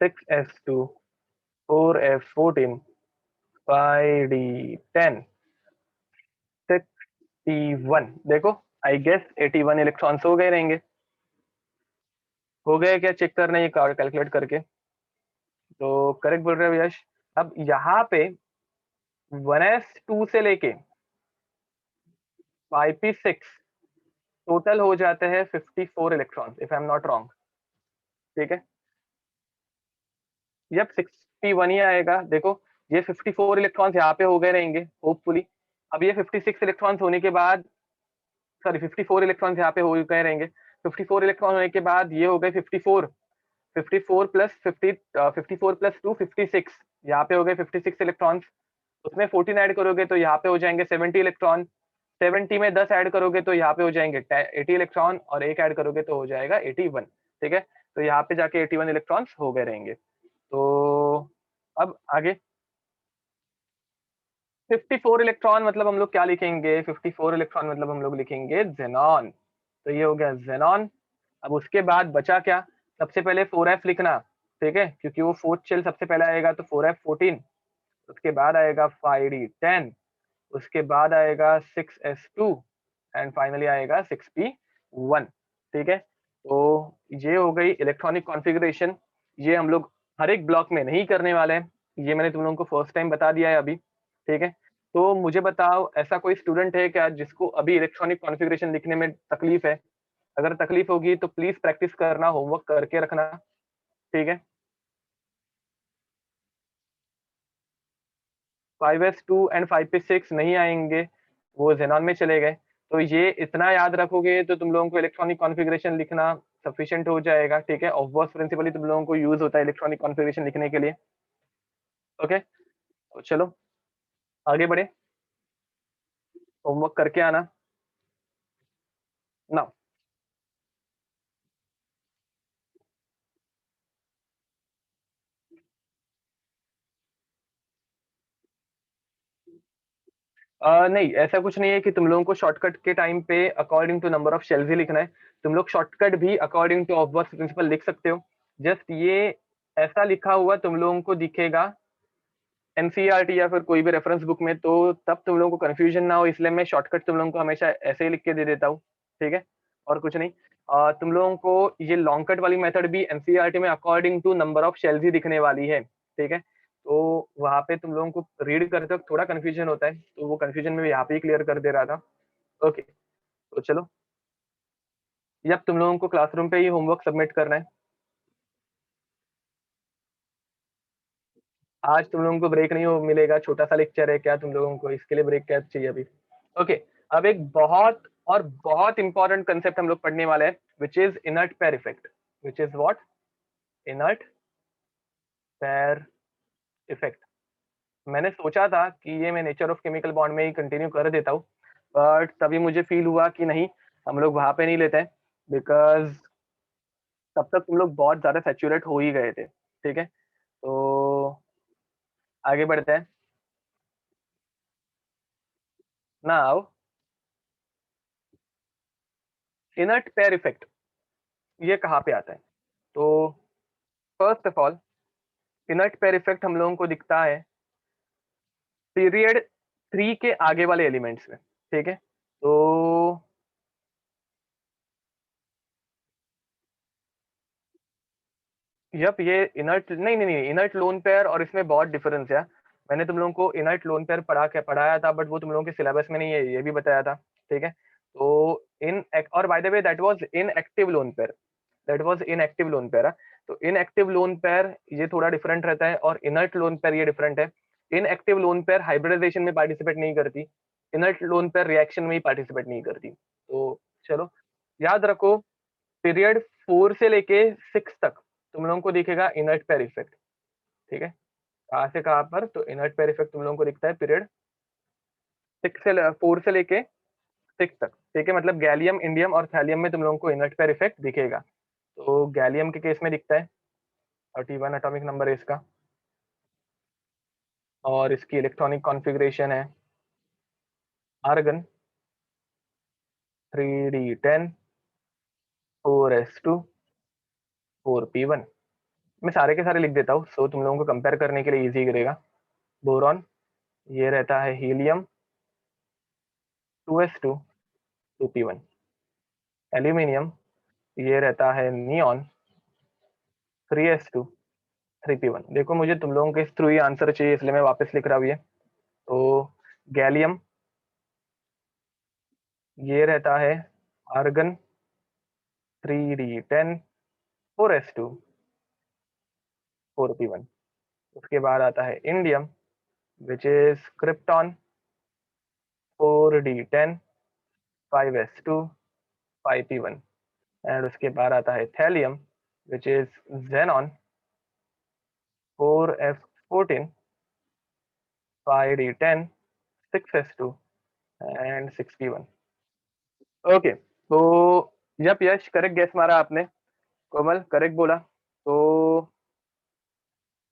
6s2, 4f14, 5d10, 61। देखो, आई गेस 81 इलेक्ट्रॉन्स हो गए रहेंगे। हो गए क्या, चेक करना ये कैलकुलेट करके। तो करेक्ट बोल रहे हो यश। अब यहाँ पे 1s2 से लेके 5p6 टोटल हो जाते हैं 54 electrons, if I am not wrong. ठीक है, जब 61 ही आएगा। देखो, ये 54 इलेक्ट्रॉन्स यहाँ पे हो गए रहेंगे होपफुली। अब ये 56 इलेक्ट्रॉन्स होने के बाद, सॉरी 54 इलेक्ट्रॉन्स यहाँ पे हो गए रहेंगे। 54 इलेक्ट्रॉन होने के बाद ये हो गए 54, 54 प्लस 50, 54 प्लस 2 56, यहाँ पे हो गए 56 इलेक्ट्रॉन्स। उसमें 14 ऐड करोगे तो यहाँ पे हो जाएंगे 70 इलेक्ट्रॉन। 70 में 10 ऐड करोगे तो यहाँ पे हो जाएंगे 80 इलेक्ट्रॉन, और एक ऐड करोगे तो हो जाएगा 81। ठीक है, तो यहाँ पे जाके 81 इलेक्ट्रॉन्स हो गए रहेंगे। तो अब आगे 54 इलेक्ट्रॉन मतलब हम लोग क्या लिखेंगे, 54 इलेक्ट्रॉन मतलब हम लोग लिखेंगे जेनॉन। तो ये हो गया जेनॉन। अब उसके बाद बचा क्या, सबसे पहले 4f लिखना। ठीक है, क्योंकि वो फोर्थ शेल सबसे पहले आएगा, तो 4f14, उसके बाद आएगा 5d10, उसके बाद आएगा 6s2, एंड फाइनली आएगा 6p1। ठीक है, तो ये हो गई इलेक्ट्रॉनिक कॉन्फ़िगरेशन। ये हम लोग हर एक ब्लॉक में नहीं करने वाले हैं, ये मैंने तुम लोगों को फर्स्ट टाइम बता दिया है अभी। ठीक है, तो मुझे बताओ, ऐसा कोई स्टूडेंट है क्या जिसको अभी इलेक्ट्रॉनिक कॉन्फ़िगरेशन लिखने में तकलीफ है? अगर तकलीफ होगी तो प्लीज प्रैक्टिस करना, होमवर्क करके रखना। ठीक है, 5s2 एंड 5p6 नहीं आएंगे, वो जेनॉन में चले गए। तो ये इतना याद रखोगे तो तुम लोगों को इलेक्ट्रॉनिक कॉन्फ़िगरेशन लिखना सफिशिएंट हो जाएगा। ठीक है, ऑफवर्स प्रिंसिपली तुम लोगों को यूज होता है इलेक्ट्रॉनिक कॉन्फ़िगरेशन लिखने के लिए। ओके, तो चलो आगे बढ़े, होमवर्क करके आना ना। नहीं, ऐसा कुछ नहीं है कि तुम लोगों को शॉर्टकट के टाइम पे according to number of shells ही लिखना है। तुम लोग शॉर्टकट भी अकॉर्डिंग टू ऑफवर्स प्रिंसिपल लिख सकते हो। जस्ट ये ऐसा लिखा हुआ तुम लोगों को दिखेगा एनसीईआरटी या फिर कोई भी रेफरेंस बुक में, तो तब तुम लोगों को कंफ्यूजन ना हो, इसलिए मैं शॉर्टकट तुम लोगों को हमेशा ऐसे ही लिख के दे देता हूँ। ठीक है, और कुछ नहीं। तुम लोगों को ये लॉन्ग कट वाली मेथड भी एनसीईआरटी में according to number of shells ही दिखने वाली है। ठीक है, तो वहां पे तुम लोगों को रीड करते वक्त थोड़ा कंफ्यूजन होता है, तो वो कंफ्यूजन में यहाँ पे ही क्लियर कर दे रहा था। ओके, तो चलो, ये अब तुम लोगों को क्लासरूम पे ही होमवर्क सबमिट करना है। आज तुम लोगों को ब्रेक नहीं हो मिलेगा, छोटा सा लेक्चर है, क्या तुम लोगों को इसके लिए ब्रेक क्या चाहिए अभी? ओके, अब एक बहुत और बहुत इंपॉर्टेंट कंसेप्ट हम लोग पढ़ने वाले हैं, which is inert pair effect. Which is what? Inert pair effect. मैंने सोचा था कि ये मैं नेचर ऑफ केमिकल बॉन्ड में ही कंटिन्यू कर देता हूँ, बट तभी मुझे फील हुआ कि नहीं, हम लोग वहां पे नहीं लेते हैं, बिकॉज तब तक तुम लोग बहुत ज्यादा सेचुरेट हो ही गए थे। ठीक है, तो आगे बढ़ते हैं। नाउ, इनर्ट पेयर इफेक्ट ये कहाँ पे आता है? तो first of all, inert pair effect हम लोगों को दिखता है पीरियड 3 के आगे वाले एलिमेंट्स में। ठीक है, तो यप, ये इनर्ट नहीं नहीं नहीं, इनर्ट लोन पेयर और इसमें बहुत डिफरेंस है। मैंने तुम लोगों को इनर्ट लोन पेयर पढ़ाया था, बट वो तुम लोगों के सिलेबस में नहीं है, ये भी बताया था। ठीक है, तो इन और by the way that was inactive lone pair, that was inactive lone pair. तो इनएक्टिव लोन पेयर ये थोड़ा डिफरेंट रहता है, और इनर्ट लोन पेयर ये डिफरेंट है। इनएक्टिव लोन पेयर हाइब्रिडाइजेशन में पार्टिसिपेट नहीं करती, इनर्ट लोन पेयर रिएक्शन में ही पार्टिसिपेट नहीं करती। तो चलो याद रखो, पीरियड 4 से लेके 6 तक तुम लोगों को दिखेगा इनर्ट पेयर इफेक्ट। ठीक है, कहाँ से कहाँ पर? तो इनर्ट पेयर इफेक्ट तुम लोगों को दिखता है पीरियड 4 से लेके 6 तक। ठीक है, मतलब गैलियम, इंडियम और थैलियम में तुम लोगों को इनर्ट पेयर इफेक्ट दिखेगा। तो गैलियम के केस में दिखता है, 31 एटॉमिक नंबर है इसका, और इसकी इलेक्ट्रॉनिक कॉन्फ़िगरेशन है आर्गन 3d10 4s2 4p1। मैं सारे के सारे लिख देता हूँ, सो तुम लोगों को कंपेयर करने के लिए इजी रहेगा। बोरॉन ये रहता है हीलियम 2s2 2p1। एल्यूमिनियम ये रहता है नियॉन 3s2 3p1। देखो मुझे तुम लोगों के थ्रू ही आंसर चाहिए, इसलिए मैं वापस लिख रहा हूँ ये। तो गैलियम ये रहता है आर्गन 3d10 4s2 4p1। उसके बाद आता है indium which is krypton 4d10 5s2 5p1। And उसके बाद आता है thallium which is xenon 4f14 5d10 6s2 and 6p1। Okay, तो जब यश करेक्ट गेस मारा आपने, कोमल करेक्ट बोला, तो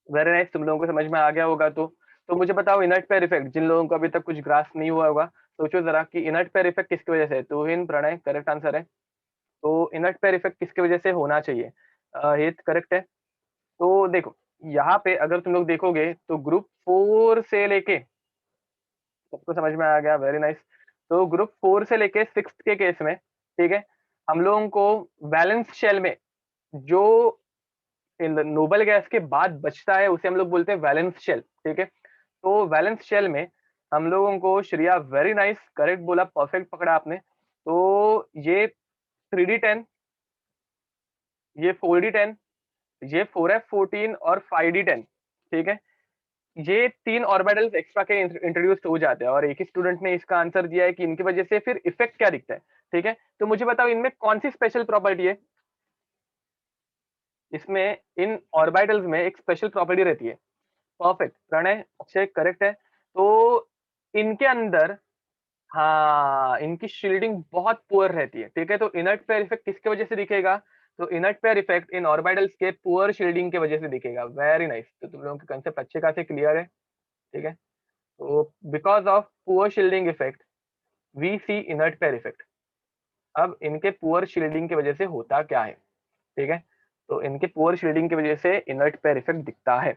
वेरी नाइस, तुम लोगों को समझ में आ गया होगा। तो मुझे बताओ इनर्ट पेयर इफेक्ट, जिन लोगों को अभी तक कुछ ग्रास नहीं हुआ होगा, सोचो जरा कि इनर्ट पेयर इफेक्ट किसकी वजह से है। तो हिन प्रणय करेक्ट आंसर है। तो इनर्ट पेयर इफेक्ट किसकी वजह से होना चाहिए? हित करेक्ट है। तो देखो यहाँ पे अगर तुम लोग देखोगे तो ग्रुप 4 से लेके, सबको समझ में आ गया, वेरी नाइस। तो ग्रुप 4 से लेके 6 के केस में, ठीक है, हम लोगों को वैलेंस शेल में जो नोबल गैस के बाद बचता है उसे हम लोग बोलते हैं वैलेंस शेल, ठीक है। तो वैलेंस शेल में हम लोगों को, श्रेया वेरी नाइस करेक्ट बोला, परफेक्ट पकड़ा आपने। तो ये 3d10, ये 4d10, ये 4f14 और 5d10, ठीक है, ये 3 ऑर्बिटल्स एक्स्ट्रा के इंट्रोड्यूस हो जाते हैं। और एक ही स्टूडेंट ने इसका आंसर दिया है कि इनकी वजह से फिर इफेक्ट क्या दिखता है, ठीक है। तो मुझे बताओ इनमें कौन सी स्पेशल प्रॉपर्टी है? इसमें इन ऑर्बिटल्स में एक स्पेशल प्रॉपर्टी रहती है। परफेक्ट प्रणय, अक्षय करेक्ट है। तो इनके अंदर, हाँ, इनकी शील्डिंग बहुत पुअर रहती है, ठीक है। तो इनर्ट पेयर इफेक्ट किसके वजह से दिखेगा? तो inert pair effect in orbitals के पुअर शील्डिंग की वजह से दिखेगा। वेरी नाइस, तो तुम लोगों के कंसेप्ट अच्छे खासे क्लियर है, ठीक है। तो because of poor shielding effect we see inert pair effect. अब इनके पुअर शील्डिंग की वजह से होता क्या है, ठीक है। तो इनके पुअर शील्डिंग की वजह से इनर्ट पेयर इफेक्ट दिखता है।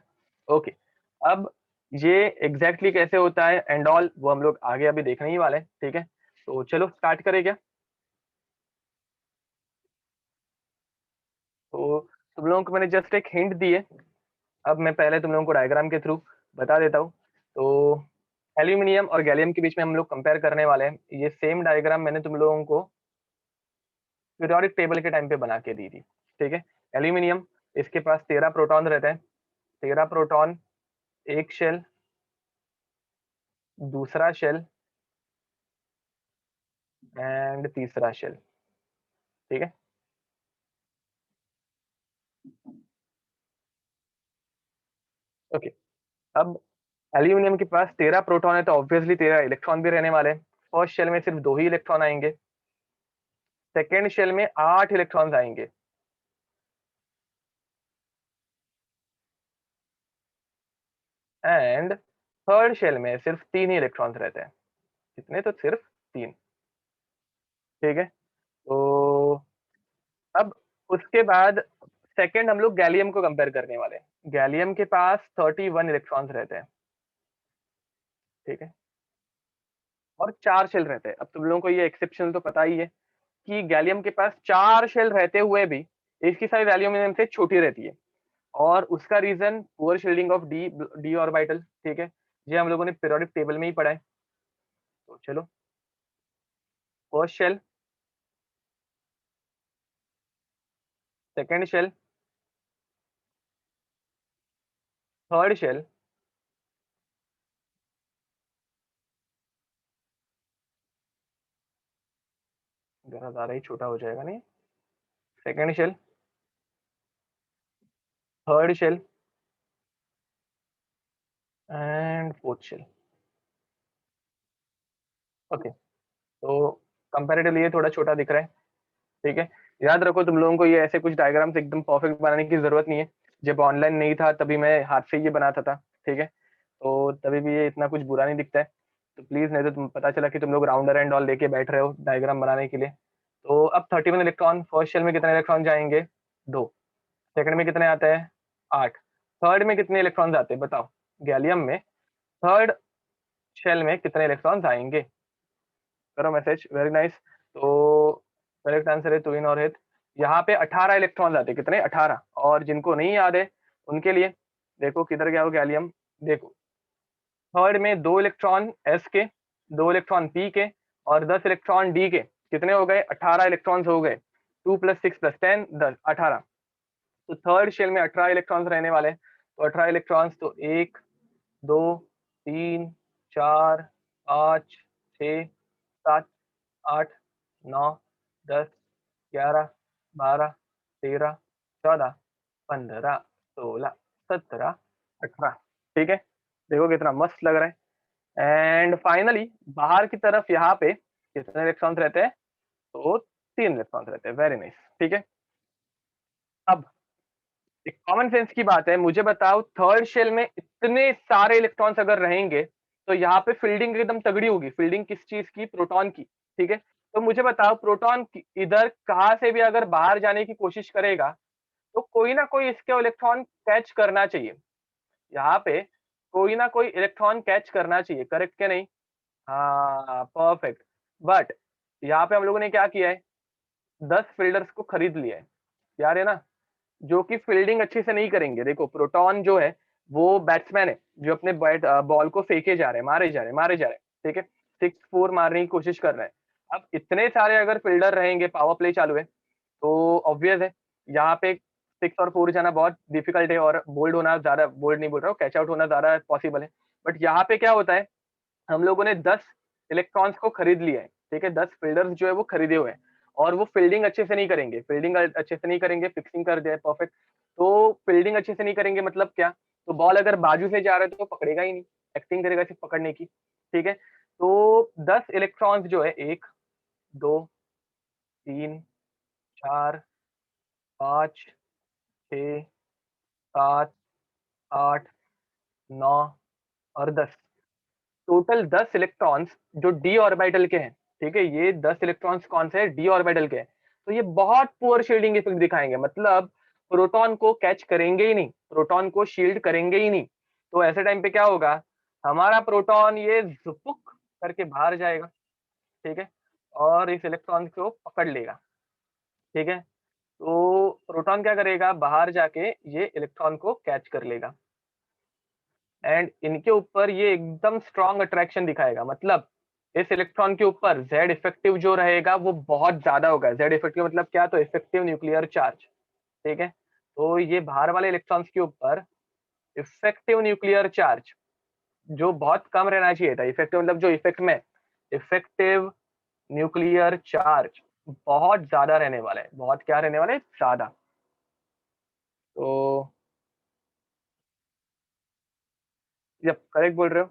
ओके, अब ये एग्जैक्टली exactly कैसे होता है एंड ऑल, वो हम लोग आगे अभी देखने ही वाले हैं, ठीक है। तो चलो स्टार्ट करें क्या? तो तुम लोगों को मैंने जस्ट एक हिंट दी है, अब मैं पहले तुम लोगों को डायग्राम के थ्रू बता देता हूँ। तो एल्यूमिनियम और गैलियम के बीच में हम लोग कंपेयर करने वाले हैं। ये सेम डायग्राम मैंने तुम लोगों को पीरियोडिक टेबल के टाइम पे बना के दी थी, ठीक है। एल्यूमिनियम, इसके पास 13 प्रोटॉन रहते हैं, 13 प्रोटॉन, एक शेल, दूसरा शेल एंड तीसरा शेल, ठीक है। ओके, अब एल्यूमिनियम के पास 13 प्रोटॉन है, तो ऑब्वियसली 13 इलेक्ट्रॉन भी रहने वाले हैं। फर्स्ट शेल में सिर्फ 2 ही इलेक्ट्रॉन आएंगे, सेकेंड शेल में 8 इलेक्ट्रॉन्स आएंगे, एंड थर्ड शेल में सिर्फ 3 ही इलेक्ट्रॉन्स रहते हैं। कितने? तो सिर्फ 3, ठीक है। तो अब उसके बाद सेकेंड हम लोग गैलियम को कंपेयर करने वाले हैं। गैलियम के पास 31 इलेक्ट्रॉन्स रहते हैं, ठीक है, और 4 शेल रहते हैं। अब तुम लोगों को ये एक्सेप्शन तो पता ही है कि गैलियम के पास 4 शेल रहते हुए भी इसकी साइज एल्यूमिनियम से छोटी रहती है, और उसका reason poor shielding of d d orbital, ठीक है। ये हम लोगों ने पीरियोडिक टेबल में ही पढ़ा है। तो चलो, first shell, second shell, third shell, जरा ज्यादा ही छोटा हो जाएगा नहीं, second shell, third shell and fourth shell. Okay, तो कंपैरेटिवली ये थोड़ा छोटा दिख रहा है, ठीक है। याद रखो तुम लोगों को ये ऐसे कुछ डायग्राम्स एकदम परफेक्ट बनाने की जरूरत नहीं है। जब ऑनलाइन नहीं था तभी मैं हाथ से ये बनाता था, ठीक है। तो तभी भी ये इतना कुछ बुरा नहीं दिखता है। तो प्लीज, नहीं तो तुम पता चला कि तुम लोग राउंडर एंड ऑल लेके बैठ रहे हो डायग्राम बनाने के लिए। तो अब 31 इलेक्ट्रॉन, फर्स्ट शेल में कितने इलेक्ट्रॉन जाएंगे? 2। सेकंड में कितने आते हैं? 8। थर्ड में कितने इलेक्ट्रॉन्स आते हैं बताओ? गैलियम में थर्ड शेल में कितने इलेक्ट्रॉन्स आएंगे? करो मैसेज, वेरी नाइस। तो करेक्ट आंसर है तुहिन और हित। यहाँ पे 18 इलेक्ट्रॉन्स आते हैं। कितने? 18। और जिनको नहीं याद है उनके लिए देखो किधर गया हो गैलियम। देखो थर्ड में 2 इलेक्ट्रॉन एस के, 2 इलेक्ट्रॉन पी के और 10 इलेक्ट्रॉन डी के। कितने हो गए? 18 इलेक्ट्रॉन्स हो गए। 2 + 6 + 10, 10, 18। तो थर्ड शेल में 18 इलेक्ट्रॉन्स रहने वाले। तो 18 इलेक्ट्रॉन्स, तो 1 2 3 4 5 6 7 8 9 10 11 12 13 14 15 16 17 18। ठीक है, देखो कितना मस्त लग रहा है। एंड फाइनली बाहर की तरफ यहाँ पे कितने इलेक्ट्रॉन्स रहते हैं? तो 3 इलेक्ट्रॉन्स रहते हैं। Very nice. ठीक है, अब एक कॉमन सेंस की बात है, मुझे बताओ थर्ड शेल में इतने सारे इलेक्ट्रॉन्स अगर रहेंगे तो यहाँ पे फील्डिंग एकदम तगड़ी होगी। फील्डिंग किस चीज की? प्रोटॉन की। ठीक है, तो मुझे बताओ प्रोटॉन इधर कहाँ से भी अगर बाहर जाने की कोशिश करेगा तो कोई ना कोई इसके इलेक्ट्रॉन कैच करना चाहिए। यहाँ पे कोई ना कोई इलेक्ट्रॉन कैच करना चाहिए, करेक्ट क्या नहीं? हाँ, परफेक्ट। बट यहाँ पे हम लोगों ने क्या किया है? 10 फील्डर्स को खरीद लिया है, यार है ना, जो कि फील्डिंग अच्छे से नहीं करेंगे। देखो प्रोटॉन जो है वो बैट्समैन है जो अपने बॉल को फेंके जा रहे हैं, मारे जा रहे हैं, मारे जा रहे हैं। ठीक है, 6-4 मारने की कोशिश कर रहे हैं। अब इतने सारे अगर फील्डर रहेंगे, पावर प्ले चालू है, तो ऑब्वियस है यहाँ पे 6 और 4 जाना बहुत डिफिकल्ट है और बोल्ड होना ज्यादा, बोल्ड नहीं बोल रहा हूँ, कैच आउट होना ज्यादा पॉसिबल है। बट यहाँ पे क्या होता है, हम लोगों ने 10 इलेक्ट्रॉन्स को खरीद लिया है। ठीक है, 10 फील्डर्स जो है वो खरीदे हुए हैं और वो फील्डिंग अच्छे से नहीं करेंगे। फील्डिंग अच्छे से नहीं करेंगे, फिक्सिंग कर दिया परफेक्ट। तो फील्डिंग अच्छे से नहीं करेंगे मतलब क्या? तो बॉल अगर बाजू से जा रहा है तो पकड़ेगा ही नहीं, एक्टिंग करेगा सिर्फ पकड़ने की। ठीक है, तो 10 इलेक्ट्रॉन्स जो है, 1 2 3 4 5 6 7 8 9 और 10, टोटल 10 इलेक्ट्रॉन्स जो डी ऑर्बिटल के हैं। ठीक है, ये 10 इलेक्ट्रॉन्स कौन से हैं? डी ऑर्बिटल के हैं। तो ये बहुत पुअर शील्डिंग इफेक्ट दिखाएंगे, मतलब प्रोटॉन को कैच करेंगे ही नहीं, प्रोटॉन को शील्ड करेंगे ही नहीं। तो ऐसे टाइम पे क्या होगा, हमारा प्रोटॉन ये जुपुक करके बाहर जाएगा। ठीक है, और इस इलेक्ट्रॉन को पकड़ लेगा। ठीक है, तो प्रोटॉन क्या करेगा, बाहर जाके ये इलेक्ट्रॉन को कैच कर लेगा एंड इनके ऊपर ये एकदम स्ट्रॉन्ग अट्रैक्शन दिखाएगा। मतलब इस इलेक्ट्रॉन के ऊपर जेड इफेक्टिव जो रहेगा वो बहुत ज्यादा होगा। जेड इफेक्टिव मतलब क्या? तो इफेक्टिव न्यूक्लियर चार्ज। ठीक है, तो ये बाहर वाले इलेक्ट्रॉन्स के ऊपर इफेक्टिव न्यूक्लियर चार्ज जो बहुत कम रहना चाहिए था, इफेक्टिव मतलब जो इफेक्ट में, इफेक्टिव न्यूक्लियर चार्ज बहुत ज्यादा रहने वाला है। बहुत क्या रहने वाला है? ज्यादा। तो जब करेक्ट बोल रहे हो,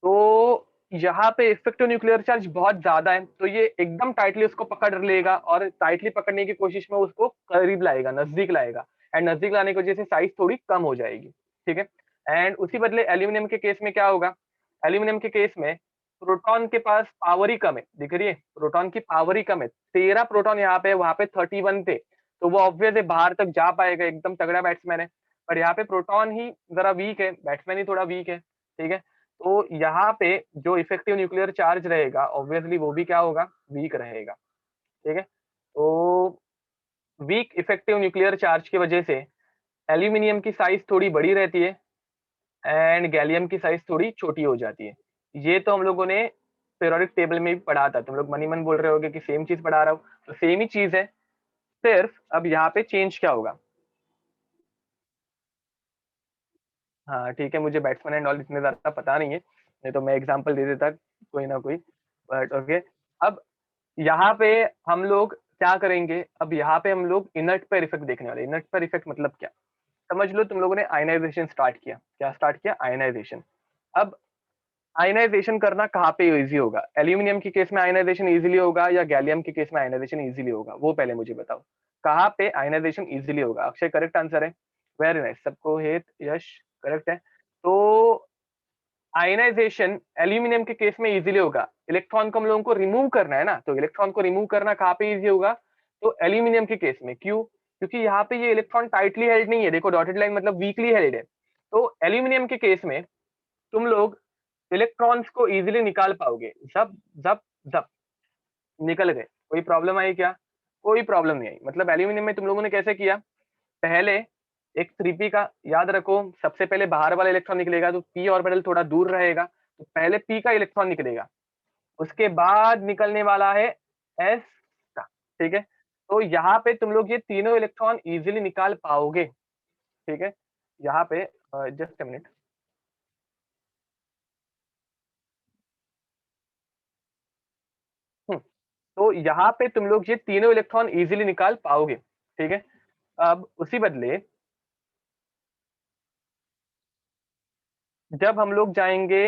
तो यहाँ पे इफेक्टिव न्यूक्लियर चार्ज बहुत ज्यादा है, तो ये एकदम टाइटली उसको पकड़ लेगा और टाइटली पकड़ने की कोशिश में उसको करीब लाएगा, नजदीक लाएगा। एंड नजदीक लाने की वजह से साइज थोड़ी कम हो जाएगी। ठीक है, एंड उसी बदले एल्यूमिनियम के केस में क्या होगा? एल्यूमिनियम के केस में प्रोटॉन के पास पावर ही कम है। दिख रही है, प्रोटॉन की पावर ही कम है। 13 प्रोटॉन यहाँ पे, वहां पे 31 थे, तो वो ऑब्वियस है बाहर तक जा पाएगा, एकदम तगड़ा बैट्समैन है। पर यहाँ पे प्रोटॉन ही जरा वीक है, बैट्समैन ही थोड़ा वीक है। ठीक है, तो यहाँ पे जो इफेक्टिव न्यूक्लियर चार्ज रहेगा ऑब्वियसली वो भी क्या होगा? वीक रहेगा। ठीक है, तो वीक इफेक्टिव न्यूक्लियर चार्ज की वजह से एल्यूमिनियम की साइज थोड़ी बड़ी रहती है एंड गैलियम की साइज थोड़ी छोटी हो जाती है। ये तो हम लोगों ने पीरियोडिक टेबल में भी पढ़ा था। तुम लोग मनी मन बोल रहे होगे कि सेम चीज पढ़ा रहा हूँ, तो सेम ही चीज है। सिर्फ अब यहाँ पे चेंज क्या होगा? हाँ ठीक है, मुझे बैट्समैन एंड ऑल इतने ज्यादा पता नहीं है, नहीं तो मैं एग्जांपल दे देता कोई ना कोई। बट ओके, अब यहाँ पे हम लोग क्या करेंगे? अब यहाँ पे हम लोग इनर्ट पर इफेक्ट देखने वाले। इनर्ट पर इफेक्ट मतलब क्या? समझ लो तुम लोगों ने आयनाइजेशन स्टार्ट किया। क्या स्टार्ट किया? आयनाइजेशन। अब आयनाइजेशन करना कहाँ पे इजी होगा? एल्यूमिनियम के केस में आयनाइजेशन इजीली होगा या गैलियम के केस में आयनाइजेशन इजीली होगा? वो पहले मुझे बताओ, कहाँ पे आयनाइजेशन इजीली होगा? अक्षय करेक्ट आंसर है, वेरी नाइस। सबको हेत यश करेक्ट है। तो आयनाइजेशन एल्यूमिनियम के केस में इजीली होगा, इलेक्ट्रॉन को हम लोगों को रिमूव करना है ना, तो इलेक्ट्रॉन को रिमूव करना कहाँ पे इजी होगा, तो एल्यूमिनियम के केस में। क्यों? क्योंकि यहाँ पे ये इलेक्ट्रॉन टाइटली हेल्ड नहीं है, देखो डॉटेड लाइन मतलब वीकली हेल्ड है। तो एल्यूमिनियम के केस में तुम लोग इलेक्ट्रॉन्स को इजीली निकाल पाओगे, जब जब जब निकल गए। कोई प्रॉब्लम आई क्या? कोई प्रॉब्लम नहीं आई। मतलब एल्यूमिनियम में तुम लोगों ने कैसे किया, पहले एक 3p का याद रखो, सबसे पहले बाहर वाला इलेक्ट्रॉन निकलेगा तो p ऑर्बिटल थोड़ा दूर रहेगा, तो पहले p का इलेक्ट्रॉन निकलेगा, उसके बाद निकलने वाला है s का। ठीक है, तो यहाँ पे तुम लोग ये तीनों इलेक्ट्रॉन इजीली निकाल पाओगे। ठीक है, यहाँ पे जस्ट अ मिनट। तो यहाँ पे तुम लोग ये तीनों इलेक्ट्रॉन इजीली निकाल पाओगे। ठीक है, अब उसी बदले जब हम लोग जाएंगे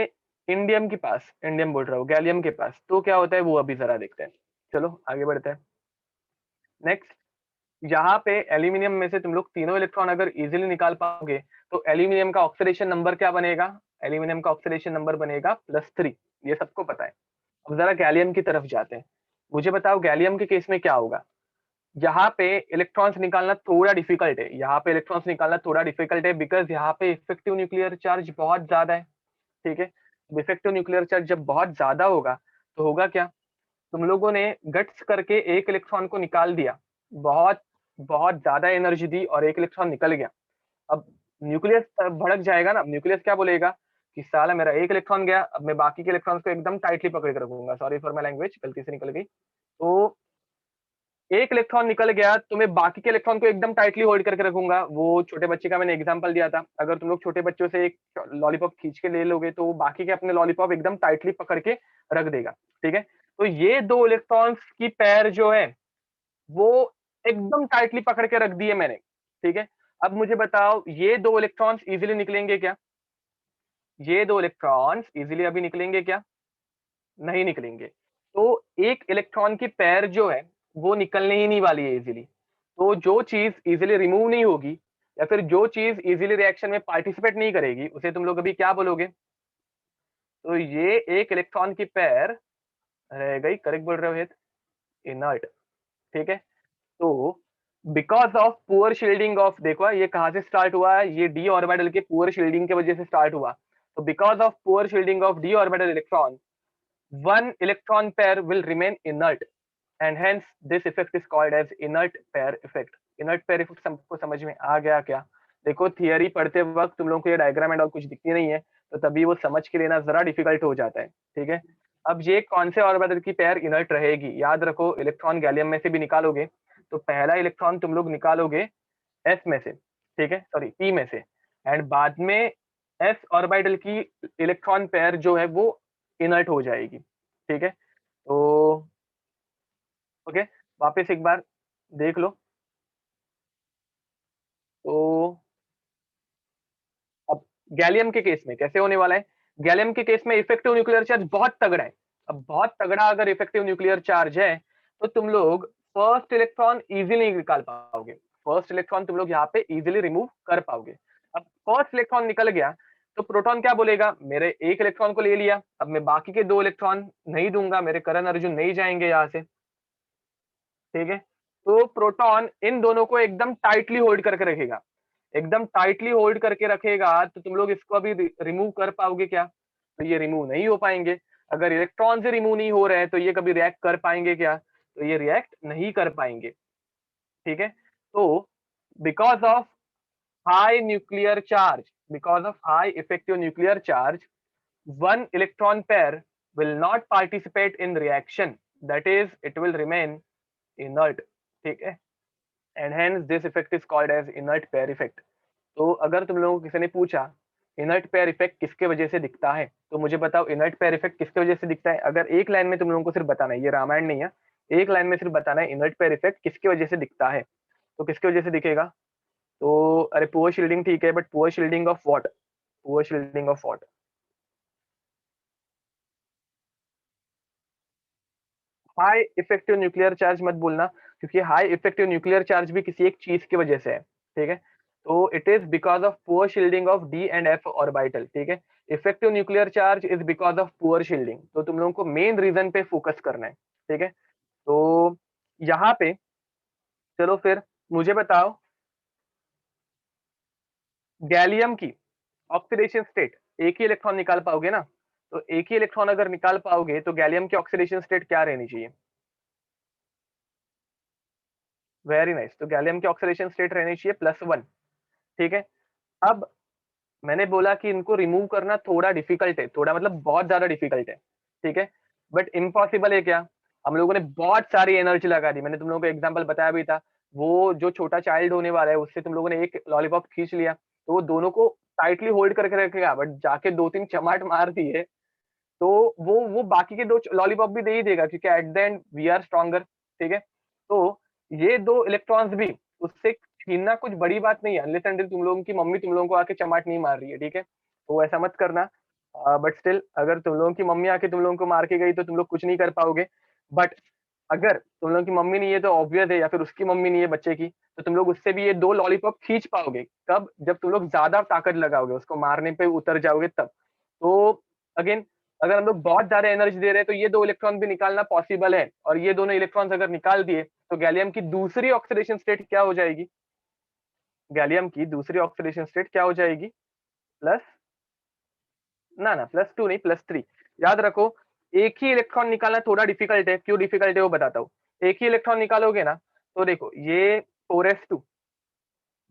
इंडियम के पास, इंडियम बोल रहा हूँ, गैलियम के पास, तो क्या होता है वो अभी जरा देखते हैं। चलो आगे बढ़ते हैं। नेक्स्ट, यहाँ पे एल्यूमिनियम में से तुम लोग तीनों इलेक्ट्रॉन अगर इजीली निकाल पाओगे तो एल्यूमिनियम का ऑक्सीडेशन नंबर क्या बनेगा, एल्यूमिनियम का ऑक्सीडेशन नंबर बनेगा +3, ये सबको पता है। अब जरा गैलियम की तरफ जाते हैं, मुझे बताओ गैलियम के केस में क्या होगा। यहाँ पे इलेक्ट्रॉन्स निकालना थोड़ा डिफिकल्ट है, यहाँ पे इलेक्ट्रॉन्स निकालना थोड़ा डिफिकल्ट है, बिकॉज यहाँ पे इफेक्टिव न्यूक्लियर चार्ज बहुत ज्यादा है। ठीक है, इफेक्टिव न्यूक्लियर चार्ज जब बहुत ज्यादा होगा तो होगा क्या, तुम लोगों ने गट्स करके एक इलेक्ट्रॉन को निकाल दिया, बहुत बहुत ज्यादा एनर्जी दी और एक इलेक्ट्रॉन निकल गया। अब न्यूक्लियस भड़क जाएगा ना, न्यूक्लियस क्या बोलेगा कि साला मेरा एक इलेक्ट्रॉन गया, अब मैं बाकी के इलेक्ट्रॉन्स को एकदम टाइटली पकड़ के रखूंगा, सॉरी फॉर माई लैंग्वेज, गलती से निकल गई। तो एक इलेक्ट्रॉन निकल गया तो मैं बाकी के इलेक्ट्रॉन को एकदम टाइटली होल्ड करके रखूंगा। वो छोटे बच्चे का मैंने एग्जांपल दिया था, अगर तुम लोग छोटे बच्चों से एक लॉलीपॉप खींच के ले लोगे तो वो बाकी के अपने लॉलीपॉप एकदम टाइटली पकड़ के रख देगा। ठीक है, तो ये दो इलेक्ट्रॉन्स की पेयर जो है वो एकदम टाइटली पकड़ के रख दिए मैंने। ठीक है, अब मुझे बताओ ये दो इलेक्ट्रॉन्स इजीली निकलेंगे क्या, ये दो इलेक्ट्रॉन्स इजीली अभी निकलेंगे क्या, नहीं निकलेंगे। तो एक इलेक्ट्रॉन की पेयर जो है वो निकलने ही नहीं वाली है इजीली। तो जो चीज इजीली रिमूव नहीं होगी या फिर जो चीज इजीली रिएक्शन में पार्टिसिपेट नहीं करेगी उसे तुम लोग अभी क्या बोलोगे, तो ये एक इलेक्ट्रॉन की पेयर रह गई, करेक्ट बोल रहे हो हित, इनर्ट। ठीक है, तो because of poor shielding of, देखो ये कहां से स्टार्ट हुआ है, ये डी ऑर्बिटल के पुअर शील्डिंग की वजह से स्टार्ट हुआ। तो because of poor shielding of D orbital electron, one electron pair will remain inert and hence this effect is called as inert pair effect. inert pair effect सबको समझ में आ गया क्या? देखो थियरी पढ़ते वक्त तुम लोगों को ये डायग्राम एंड और कुछ दिखती नहीं है, तो तभी वो समझ के लेना जरा डिफिकल्ट हो जाता है। ठीक है, अब ये कौन से ऑर्बिटल की पेयर इनर्ट रहेगी, याद रखो इलेक्ट्रॉन गैलियम में से भी निकालोगे तो पहला इलेक्ट्रॉन तुम लोग निकालोगे एस में से, ठीक है, सॉरी पी में से, एंड बाद में एस ऑर्बिटल की इलेक्ट्रॉन पेयर जो है वो इनर्ट हो जाएगी। ठीक है, तो ओके, वापस एक बार देख लो। तो अब गैलियम के केस में कैसे होने वाला है, गैलियम के केस में इफेक्टिव न्यूक्लियर चार्ज बहुत तगड़ा है। अब बहुत तगड़ा अगर इफेक्टिव न्यूक्लियर चार्ज है तो तुम लोग फर्स्ट इलेक्ट्रॉन इजीली निकाल पाओगे, फर्स्ट इलेक्ट्रॉन तुम लोग यहाँ पे इजीली रिमूव कर पाओगे। अब फर्स्ट इलेक्ट्रॉन निकल गया तो प्रोटॉन क्या बोलेगा, मेरे एक इलेक्ट्रॉन को ले लिया, अब मैं बाकी के दो इलेक्ट्रॉन नहीं दूंगा, मेरे करण अर्जुन नहीं जाएंगे यहाँ से। ठीक है, तो प्रोटॉन इन दोनों को एकदम टाइटली होल्ड करके रखेगा, एकदम टाइटली होल्ड करके रखेगा, तो तुम लोग इसको अभी रिमूव कर पाओगे क्या, तो ये रिमूव नहीं हो पाएंगे। अगर इलेक्ट्रॉन से रिमूव नहीं हो रहे हैं तो ये कभी रिएक्ट कर पाएंगे क्या, तो ये रिएक्ट नहीं कर पाएंगे। ठीक है, तो because of high nuclear charge, because of high effective nuclear charge, one electron pair will not participate in reaction, that is it will remain inert। ठीक है, and hence this effect is called as inert pair effect. तो अगर तुम लोगों को किसी ने पूछा इनर्ट पेयर इफेक्ट किसके वजह से दिखता है, तो मुझे बताओ इनर्ट पेयर इफेक्ट किसके वजह से दिखता है। अगर एक लाइन में तुम लोगों को सिर्फ बताना है, ये रामायण नहीं है, एक लाइन में सिर्फ बताना है इनर्ट पेयर इफेक्ट किसकी वजह से दिखता है, तो किसकी वजह से दिखेगा, तो अरे पुअर शील्डिंग ठीक है, but poor shielding of what, poor shielding of what, high effective nuclear charge मत बोलना, क्योंकि हाई इफेक्टिव न्यूक्लियर चार्ज भी किसी एक चीज की वजह से है। ठीक है, तो it is because of poor shielding of d and f orbital. ठीक है, effective nuclear charge is because of poor shielding. तो तुम लोगों को मेन रीजन पे फोकस करना है, ठीक है। तो यहाँ पे चलो फिर मुझे बताओ, गैलियम की ऑक्सीडेशन स्टेट, एक ही इलेक्ट्रॉन निकाल पाओगे ना, तो एक ही इलेक्ट्रॉन अगर निकाल पाओगे तो गैलियम की ऑक्सीडेशन स्टेट क्या रहनी चाहिए? Very nice. तो गैलियम की ऑक्सीडेशन स्टेट रहनी चाहिए +1, ठीक है। अब मैंने बोला कि इनको रिमूव करना थोड़ा डिफिकल्ट है, थोड़ा मतलब बहुत ज्यादा डिफिकल्ट है, ठीक है, बट इम्पॉसिबल है क्या? हम लोगों ने बहुत सारी एनर्जी लगा दी, मैंने तुम लोगों को एग्जांपल बताया भी था। वो जो छोटा चाइल्ड होने वाला है उससे तुम लोगों ने एक लॉलीपॉप खींच लिया, तो वो दोनों को टाइटली होल्ड करके रखेगा, बट जाके 2-3 चमाट मार दिए तो वो बाकी के 2 लॉलीपॉप भी दे ही देगा, क्योंकि at the end we are stronger, ठीक है। तो ये 2 इलेक्ट्रॉन्स भी उससे छीनना कुछ बड़ी बात नहीं है, अनलेस अनटिल तुम लोगों की मम्मी तुम लोगों को आके चमाट नहीं मार रही है, ठीक है। तो ऐसा मत करना। बट स्टिल अगर तुम लोगों की मम्मी आके तुम लोगों को मार के गई तो तुम लोग कुछ नहीं कर पाओगे। बट अगर तुम लोगों की मम्मी नहीं है तो ऑब्वियस है, या फिर उसकी मम्मी नहीं है बच्चे की, तो तुम लोग उससे भी ये 2 लॉलीपॉप खींच पाओगे। कब? जब तुम लोग ज्यादा ताकत लगाओगे, उसको मारने पे उतर जाओगे तब। तो अगेन, अगर हम लोग बहुत ज्यादा एनर्जी दे रहे हैं तो ये 2 इलेक्ट्रॉन भी निकालना पॉसिबल है, और ये दोनों इलेक्ट्रॉन्स अगर निकाल दिए तो गैलियम की दूसरी ऑक्सीडेशन स्टेट क्या हो जाएगी? गैलियम की दूसरी ऑक्सीडेशन स्टेट क्या हो जाएगी? प्लस, ना ना +2 नहीं, +3। याद रखो, एक ही इलेक्ट्रॉन निकालना थोड़ा डिफिकल्ट है। क्यों डिफिकल्ट है वो बताता हूँ। एक ही इलेक्ट्रॉन निकालोगे ना, तो देखो ये 4s2,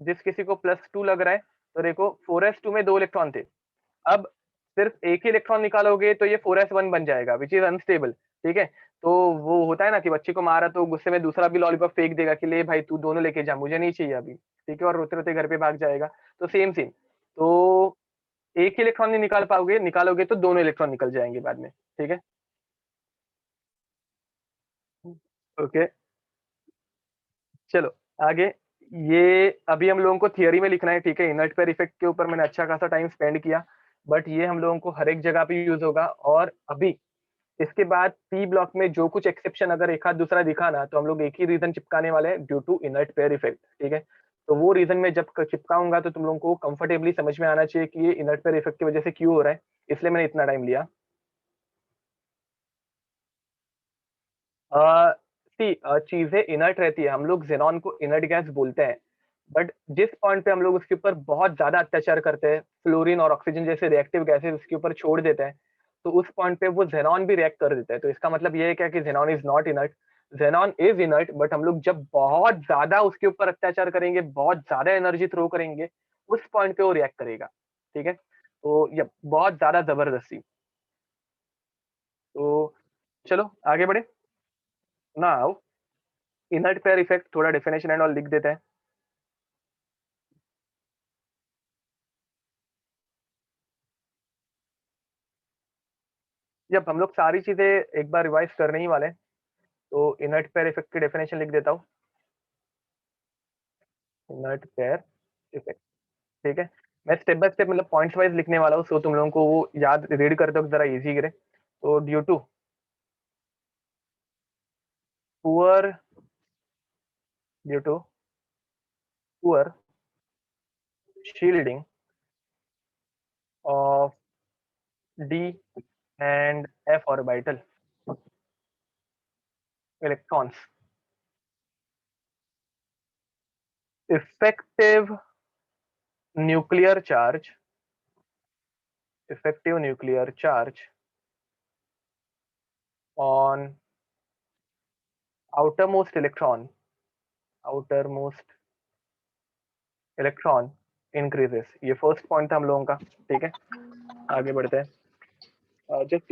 जिस किसी को +2 लग रहा है, तो देखो 4s2 में 2 इलेक्ट्रॉन थे। अब सिर्फ एक ही इलेक्ट्रॉन निकालोगे तो ये 4s1 बन जाएगा, विच इज अनस्टेबल, ठीक है। तो वो होता है ना कि बच्चे को मारा तो गुस्से में दूसरा भी लॉलीपॉप फेंक देगा कि ले भाई तू दोनों लेके जा, मुझे नहीं चाहिए अभी, ठीक है, और रोते रोते घर पे भाग जाएगा। तो सेम सेम, तो एक ही इलेक्ट्रॉन नहीं निकाल पाओगे, निकालोगे तो दोनों इलेक्ट्रॉन निकल जाएंगे बाद में, ठीक है। ओके, चलो आगे। ये अभी हम लोगों को थियरी में लिखना है, ठीक है। इनर्ट पेयर इफेक्ट के ऊपर मैंने अच्छा खासा टाइम स्पेंड किया, बट ये हम लोगों को हर एक जगह पे यूज होगा। और अभी इसके बाद पी ब्लॉक में जो कुछ एक्सेप्शन अगर एक आध दूसरा दिखा ना, तो हम लोग एक ही रीजन चिपकाने वाले हैं, due to inert pair effect, ठीक है। तो वो रीजन में जब चिपकाऊंगा तो तुम लोगों को कंफर्टेबली समझ में आना चाहिए कि ये इनर्ट पेयर इफेक्ट की वजह से क्यों हो रहा है, इसलिए मैंने इतना टाइम लिया। सी, चीजें इनर्ट रहती है, हम लोग जेनॉन को इनर्ट गैस बोलते हैं, बट जिस पॉइंट पे हम लोग उसके ऊपर बहुत ज्यादा अत्याचार करते हैं, फ्लोरीन और ऑक्सीजन जैसे रिएक्टिव गैसेस उसके ऊपर छोड़ देते हैं, तो उस पॉइंट पे वो जेनॉन भी रिएक्ट कर देता है। तो इसका मतलब ये है क्या कि xenon is not inert. Xenon is inert, but हम लोग जब बहुत ज्यादा उसके ऊपर अत्याचार करेंगे, बहुत ज्यादा एनर्जी थ्रो करेंगे, उस पॉइंट पे वो रिएक्ट करेगा, ठीक है। तो ये बहुत ज्यादा जबरदस्ती। तो चलो आगे बढ़े। नाउ इनर्ट पेयर इफेक्ट थोड़ा डेफिनेशन एंड ऑल लिख देते हैं। जब हम लोग सारी चीजें एक बार रिवाइज करने ही वाले हैं, तो इनर्ट पेयर इफेक्ट की डेफिनेशन लिख देता हूँ। इनर्ट पेयर इफेक्ट, ठीक है। मैं स्टेप बाय स्टेप मतलब पॉइंट्स वाइज लिखने वाला हूँ, सो तुम लोगों को वो याद रीड करते वक्त जरा इजी करे। तो poor due to poor shielding of d and f orbital electrons, effective nuclear charge, effective nuclear charge on outermost electron, outermost electron increases। ये फर्स्ट पॉइंट था हम लोगों का, ठीक है। आगे बढ़ते हैं, जस्ट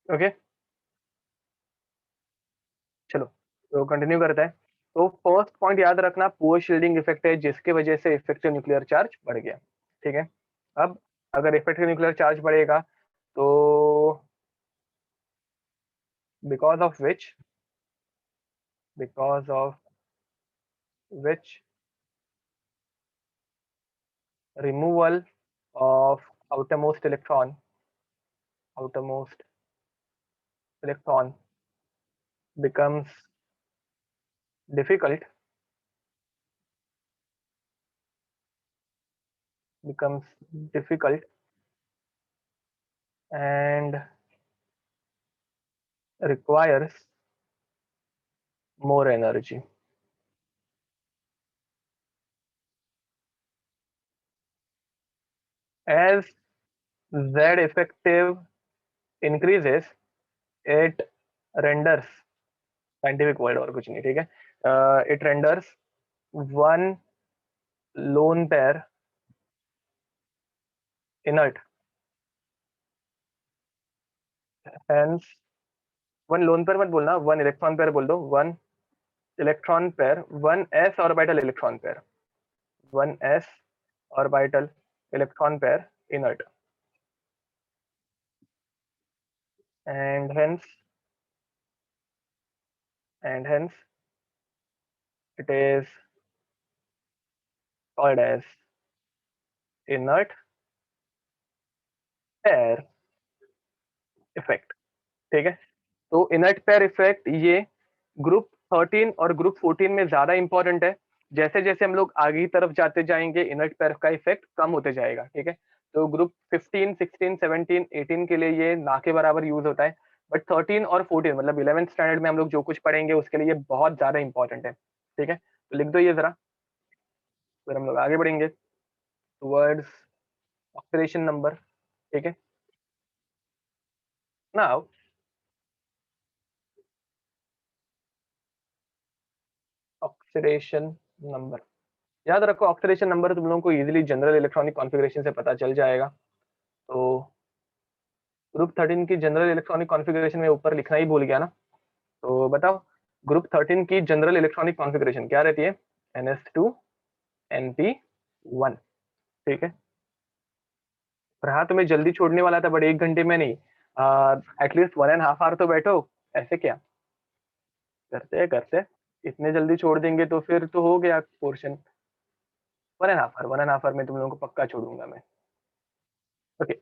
ओके, चलो तो कंटिन्यू करते हैं। तो फर्स्ट पॉइंट याद रखना, पुअर शील्डिंग इफेक्ट है जिसकी वजह से इफेक्टिव न्यूक्लियर चार्ज बढ़ गया। ठीक है, अब अगर इफेक्टिव न्यूक्लियर चार्ज बढ़ेगा तो because of which removal of outermost electron outermost electron becomes difficult becomes difficult and requires more energy. As Z effective increases, it renders scientific word और कुछ नहीं, ठीक है, it renders one lone pair inert, hence one lone pair मत बोलना, वन इलेक्ट्रॉन पेयर बोल दो, one electron pair, one S orbital electron pair, one S orbital electron pair inert, and hence it is called as inert pair effect। ठीक है, तो इनर्ट पेयर इफेक्ट ये ग्रुप 13 और ग्रुप 14 में ज्यादा इंपॉर्टेंट है। जैसे जैसे हम लोग आगे की तरफ जाते जाएंगे इनर्ट पेयर का इफेक्ट कम होते जाएगा। ठीक है, तो ग्रुप 15, 16, 17, 18 के लिए ये ना के बराबर यूज होता है, बट 13 और 14 मतलब 11th स्टैंडर्ड में हम लोग जो कुछ पढ़ेंगे उसके लिए ये बहुत ज्यादा इंपॉर्टेंट है। ठीक है, तो लिख दो ये जरा, फिर हम लोग आगे बढ़ेंगे टुवर्ड्स ऑक्सीडेशन नंबर। ठीक है, नाउ ऑक्सीडेशन नंबर, याद रखो ऑक्सीडेशन नंबर तुम लोगों को इजीली जनरल इलेक्ट्रॉनिक कॉन्फ़िगरेशन से पता चल जाएगा। तो ग्रुप 13 की जनरल इलेक्ट्रॉनिक कॉन्फ़िगरेशन में ऊपर लिखना ही भूल गया ना, तो बताओ ग्रुप 13 की जनरल इलेक्ट्रॉनिक कॉन्फ़िगरेशन क्या रहती है? NS2 NP1। ठीक है, पर हाँ तुम्हें जल्दी छोड़ने वाला था बट 1 घंटे में नहीं, एटलीस्ट 1.5 आवर तो बैठो। ऐसे क्या करते इतने जल्दी छोड़ देंगे तो फिर तो हो गया पोर्शन। 1.5 आवर में तुम लोगों को पक्का छोड़ूंगा मैं। ओके,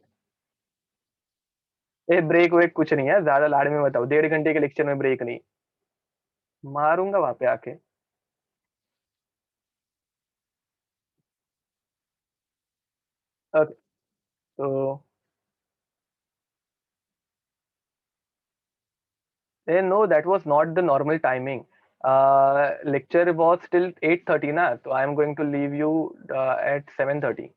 ये ब्रेक वेक कुछ नहीं है, ज्यादा लाड़ में बताओ, 1.5 घंटे के लेक्चर में ब्रेक नहीं, मारूंगा वहां पे आके। ओके, तो no that was not the normal timing, lecture was till 8:30 ना, तो I am going to leave you at 7:30।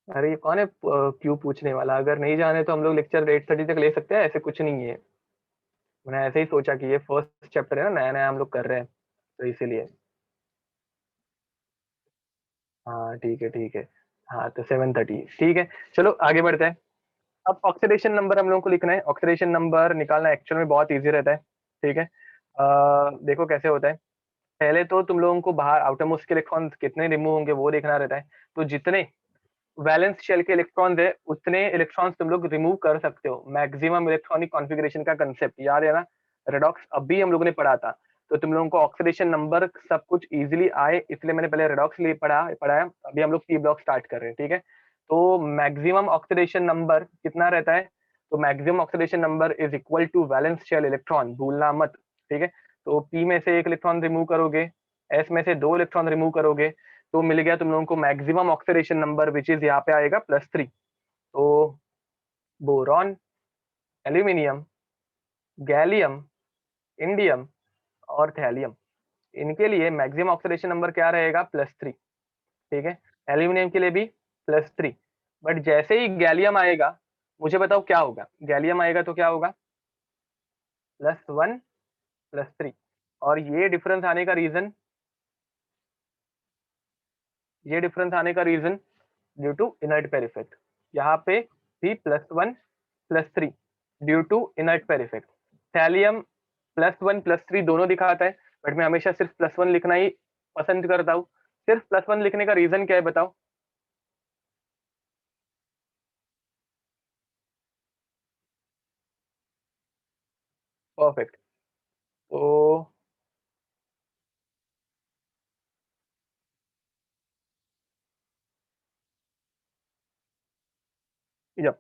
अरे ये कौन है क्यों पूछने वाला, अगर नहीं जाने तो हम लोग लेक्चर 8:30 तक ले सकते हैं, ऐसे कुछ नहीं है। मैंने ऐसे ही सोचा कि ये फर्स्ट चैप्टर है ना, नया नया हम लोग कर रहे हैं तो इसीलिए। हाँ ठीक है ठीक है, हाँ तो 7:30 ठीक है। चलो आगे बढ़ते हैं। अब ऑक्सीडेशन नंबर हम लोगों को लिखना है, ऑक्सीडेशन नंबर निकालना एक्चुअल में बहुत इजी रहता है। ठीक है, देखो कैसे होता है। पहले तो तुम लोगों को बाहर आउटर मोस्ट के इलेक्ट्रॉन कितने रिमूव होंगे वो देखना रहता है। तो जितने वैलेंस शेल के इलेक्ट्रॉन है उतने इलेक्ट्रॉन्स तुम लोग रिमूव कर सकते हो। मैक्सिमम इलेक्ट्रॉनिक कॉन्फ़िगरेशन का कंसेप्ट याद है ना, रेडॉक्स अभी हम लोगों ने पढ़ा था। तो तुम लोगों को ऑक्सीडेशन नंबर सब कुछ इजीली आए इसलिए मैंने पहले रेडॉक्स लिए पढ़ाया, अभी हम लोग पी ब्लॉक स्टार्ट कर रहे हैं। ठीक है, तो मैक्सिमम ऑक्सीडेशन नंबर कितना रहता है? तो maximum oxidation number is equal to valence shell electron, भूलना मत। ठीक है, तो पी में से एक इलेक्ट्रॉन रिमूव करोगे, एस में से दो इलेक्ट्रॉन रिमूव करोगे, तो मिल गया तुम लोगों को maximum oxidation number which is यहाँ पे आएगा +3। तो बोरॉन, एल्यूमिनियम, गैलियम, इंडियम और थैलियम, इनके लिए मैक्सिमम ऑक्सीडेशन नंबर क्या रहेगा? +3। ठीक है, एल्यूमिनियम के लिए भी +3। बट जैसे ही गैलियम आएगा, मुझे बताओ क्या होगा? गैलियम आएगा तो क्या होगा? +1 +3। और ये डिफरेंस आने का रीजन ये डिफरेंस आने का reason due to inert pair effect. यहाँ पे P+1+3 due to inert pair effect. Thallium +1+3 दोनों दिखाता है, बट मैं हमेशा सिर्फ +1 लिखना ही पसंद करता हूँ। सिर्फ +1 लिखने का रीजन क्या है बताओ? परफेक्ट। तो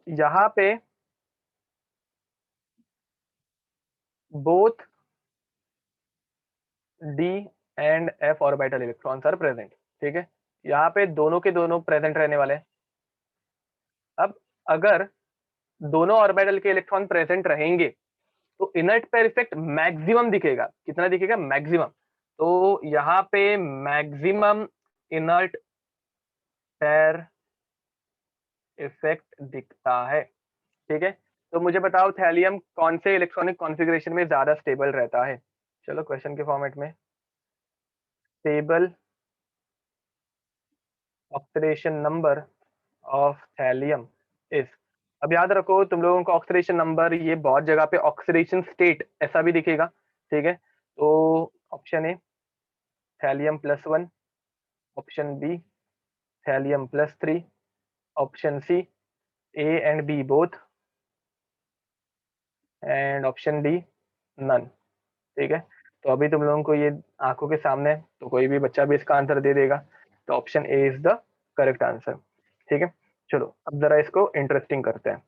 यहाँ पे both d and f orbital electrons are present, ठीक है। यहाँ पे दोनों के दोनों प्रेजेंट रहने वाले हैं। अब अगर दोनों ऑर्बिटल के इलेक्ट्रॉन प्रेजेंट रहेंगे तो इनर्ट पेयर इफेक्ट मैक्सिमम दिखेगा। कितना दिखेगा? मैक्सिमम। तो यहाँ पे मैक्सिमम इनर्ट पेयर इफेक्ट दिखता है, ठीक है। तो मुझे बताओ थैलियम कौन से इलेक्ट्रॉनिक कॉन्फ़िगरेशन में ज्यादा स्टेबल रहता है? चलो क्वेश्चन के फॉर्मेट में, stable oxidation number of thallium is. अब याद रखो तुम लोगों को ऑक्सीडेशन नंबर ये बहुत जगह पे ऑक्सीडेशन स्टेट ऐसा भी दिखेगा, ठीक है। तो option A thallium, option B thallium, option C A and B both, and option D none, ठीक है। तो अभी तुम लोगों को ये आंखों के सामने है, तो कोई भी बच्चा भी इसका आंसर दे देगा। तो option A is the correct answer, ठीक है। चलो अब जरा इसको इंटरेस्टिंग करते हैं।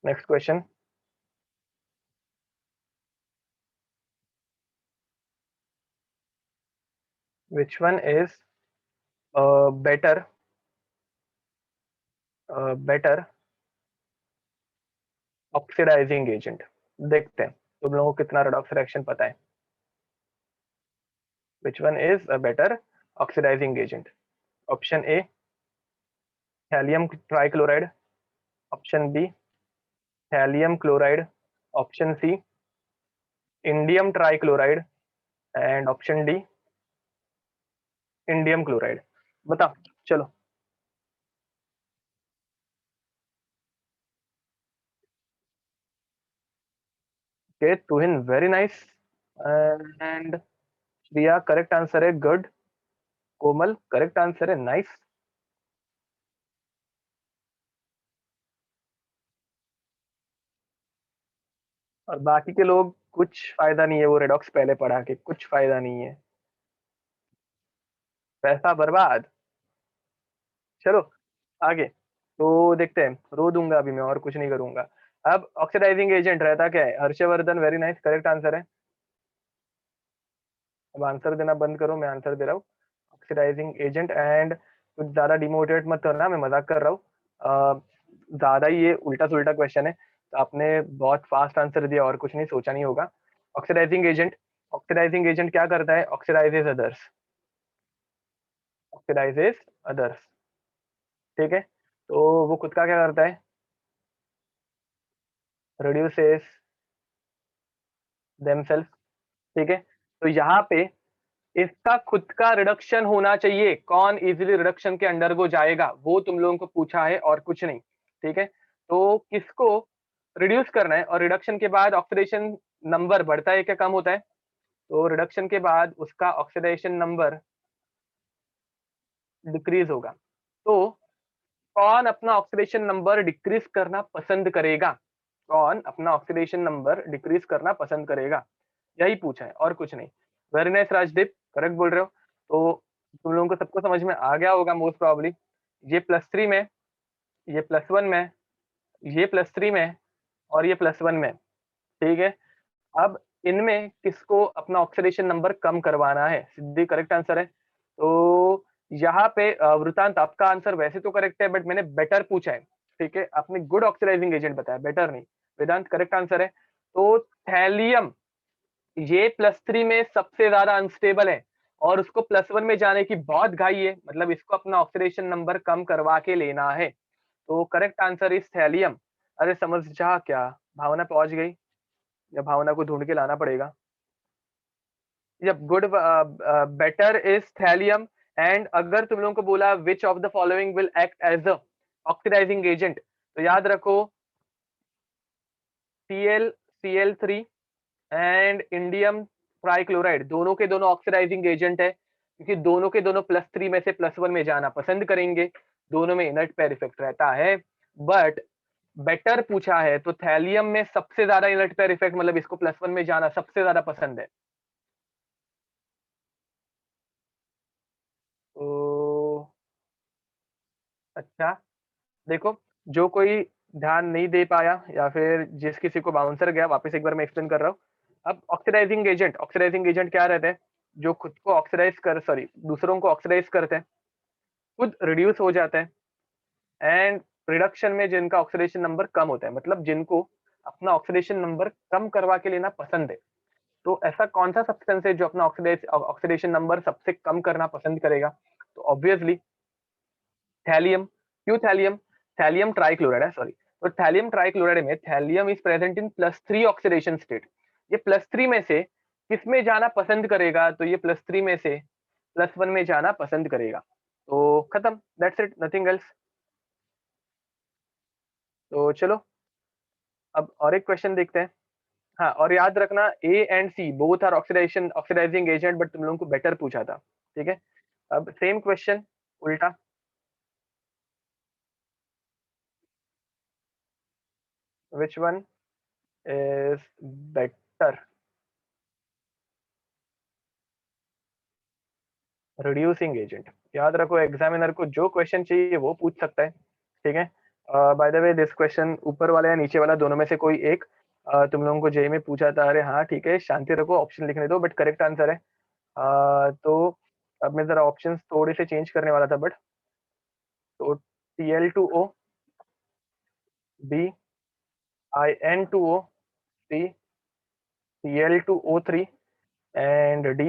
Next question, which one is better better oxidising agent? देखते हैं तुम लोगों को कितना रेडॉक्स रिएक्शन पता है। Which one is a better oxidising agent? Option A thallium trichloride, option B thallium chloride, option C indium trichloride, and option D indium chloride. बताओ चलो। Okay Tuhin very nice, and Shriya correct answer है, गुड। कोमल करेक्ट आंसर है, नाइस। और बाकी के लोग कुछ फायदा नहीं है, वो रेडॉक्स पहले पढ़ा के कुछ फायदा नहीं है, पैसा बर्बाद। चलो आगे, तो देखते हैं। रो दूंगा अभी मैं, और कुछ नहीं करूंगा। अब ऑक्सीडाइजिंग एजेंट रहता क्या है? Harshvardhan very nice, correct answer है। अब आंसर देना बंद करो, मैं आंसर दे रहा हूँ। ऑक्सीडाइजिंग एजेंट, एंड कुछ ज्यादा डिमोटिवेट मत करना, मैं मजाक कर रहा हूँ। ज्यादा ही ये उल्टा सुल्टा क्वेश्चन है, तो आपने बहुत फास्ट आंसर दिया और कुछ नहीं सोचा नहीं होगा। ऑक्सीडाइजिंग एजेंट, ऑक्सीडाइजिंग एजेंट क्या करता है? ऑक्सीडाइजेज अदर्स, ऑक्सीडाइजेज अदर्स, ठीक है। तो वो खुद का क्या करता है? रिड्यूसेस देमसेल्फ, ठीक है। तो यहाँ पे इसका खुद का रिडक्शन होना चाहिए। कौन इजीली रिडक्शन के अंडर को जाएगा, वो तुम लोगों को पूछा है और कुछ नहीं, ठीक है। तो किसको रिड्यूस करना है, और रिडक्शन के बाद ऑक्सीडेशन नंबर बढ़ता है क्या कम होता है? तो रिडक्शन के बाद उसका ऑक्सीडेशन नंबर डिक्रीज होगा। तो कौन अपना ऑक्सीडेशन नंबर डिक्रीज करना पसंद करेगा? कौन अपना ऑक्सीडेशन नंबर डिक्रीज करना पसंद करेगा, यही पूछा है और कुछ नहीं। वेरी नाइस राजदीप, करेक्ट बोल रहे हो। तो तुम लोगों को सबको समझ में आ गया होगा मोस्ट प्रॉब्ली। ये +3 में, ये +1 में, ये +3 में, और ये +1 में, ठीक है। अब इनमें किसको अपना ऑक्सीडेशन नंबर कम करवाना है? सिद्धि करेक्ट आंसर है। तो यहाँ पे वृतांत आपका आंसर वैसे तो करेक्ट है, बट मैंने बेटर पूछा है, ठीक है। आपने गुड ऑक्सीडाइजिंग एजेंट बताया, बेटर नहीं। वेदांत करेक्ट आंसर है। तो थैलियम ये +3 में सबसे ज्यादा अनस्टेबल है, और उसको +1 में जाने की बहुत घाई है, मतलब इसको अपना ऑक्सीडेशन नंबर कम करवा के लेना है। तो करेक्ट आंसर इज थैलियम। अरे समझ जा क्या? भावना पहुंच गई, या भावना को ढूंढ के लाना पड़ेगा? जब good better is thallium, and अगर तुम लोगों को बोला which of the following will act as a oxidising agent, तो याद रखो ClCl3 एंड इंडियम ट्राइक्लोराइड दोनों के दोनों ऑक्सीडाइजिंग एजेंट है, क्योंकि दोनों के दोनों +3 में से +1 में जाना पसंद करेंगे, दोनों में इनर्ट पेयर इफेक्ट रहता है। बट बेटर पूछा है तो थैलियम में सबसे ज्यादा इनर्ट पेयर इफेक्ट, मतलब इसको +1 में जाना सबसे ज्यादा पसंद है। तो अच्छा, देखो, जो कोई ध्यान नहीं दे पाया या फिर जिस किसी को बाउंसर गया, वापस एक बार मैं एक्सप्लेन कर रहा हूँ। अब ऑक्सीडाइजिंग एजेंट क्या रहते हैं? जो खुद को ऑक्सीडाइज कर सॉरी दूसरों को ऑक्सीडाइज करते हैं, खुद रिड्यूस हो जाते हैं, एंड रिडक्शन में जिनका ऑक्सीडेशन नंबर कम होता है, मतलब जिनको अपना ऑक्सीडेशन नंबर कम करवा के लेना पसंद है। तो ऐसा कौन सा सब्सटेंस है जो अपना ऑक्सीडेशन नंबर सबसे कम करना पसंद करेगा? तो ऑब्वियसली थैलियम। क्यों थैलियम? थैलियम ट्राइक्लोराइड है, सॉरी। तो थैलियम ट्राइक्लोराइड में thallium is present in +3 oxidation state. ये +3 में से किस में जाना पसंद करेगा? तो ये +3 में से +1 में जाना पसंद करेगा। तो खत्म, दैट्स इट, नथिंग एल्स। तो चलो अब और एक क्वेश्चन देखते हैं। हाँ, और याद रखना A and C both are oxidising agent, but तुम लोगों को बेटर पूछा था। ठीक है, अब सेम क्वेश्चन उल्टा। विच one is better? Reducing agent. याद रखो, एग्जामिनर को जो क्वेश्चन चाहिए वो पूछ सकता है। ठीक है, by the way this question ऊपर वाला या नीचे वाला दोनों में से कोई एक तुम लोगों को जेई में पूछा था। अरे हाँ ठीक है, शांति रखो, ऑप्शन लिखने दो, बट करेक्ट आंसर है। तो अब मैं जरा ऑप्शन थोड़े से चेंज करने वाला था, बट तो Cl2O, B In2O, C Cl2O3 and D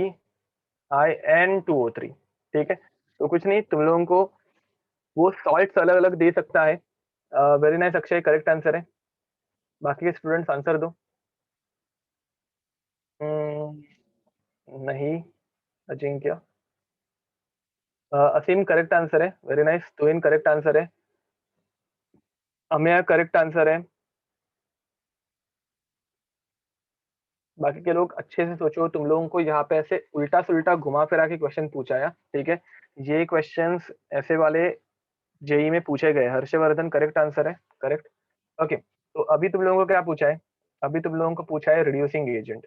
In2O3। ठीक है, तो कुछ नहीं, तुम लोगों को वो सॉल्ट्स अलग अलग दे सकता है। Very nice Akshay, correct answer है। बाकी के स्टूडेंट्स आंसर दो। नहीं, अजिंक्य। असीम करेक्ट आंसर है, वेरी नाइस। तुहिन करेक्ट आंसर है। अमेय करेक्ट आंसर है। बाकी के लोग अच्छे से सोचो, तुम लोगों को यहाँ पे ऐसे उल्टा सुल्टा घुमा फिरा के क्वेश्चन पूछा है। ठीक है, ये क्वेश्चंस ऐसे वाले जेई में पूछे गए। हर्षवर्धन करेक्ट आंसर है, करेक्ट। ओके, तो अभी तुम लोगों को क्या पूछा है? अभी तुम लोगों को पूछा है रिड्यूसिंग एजेंट।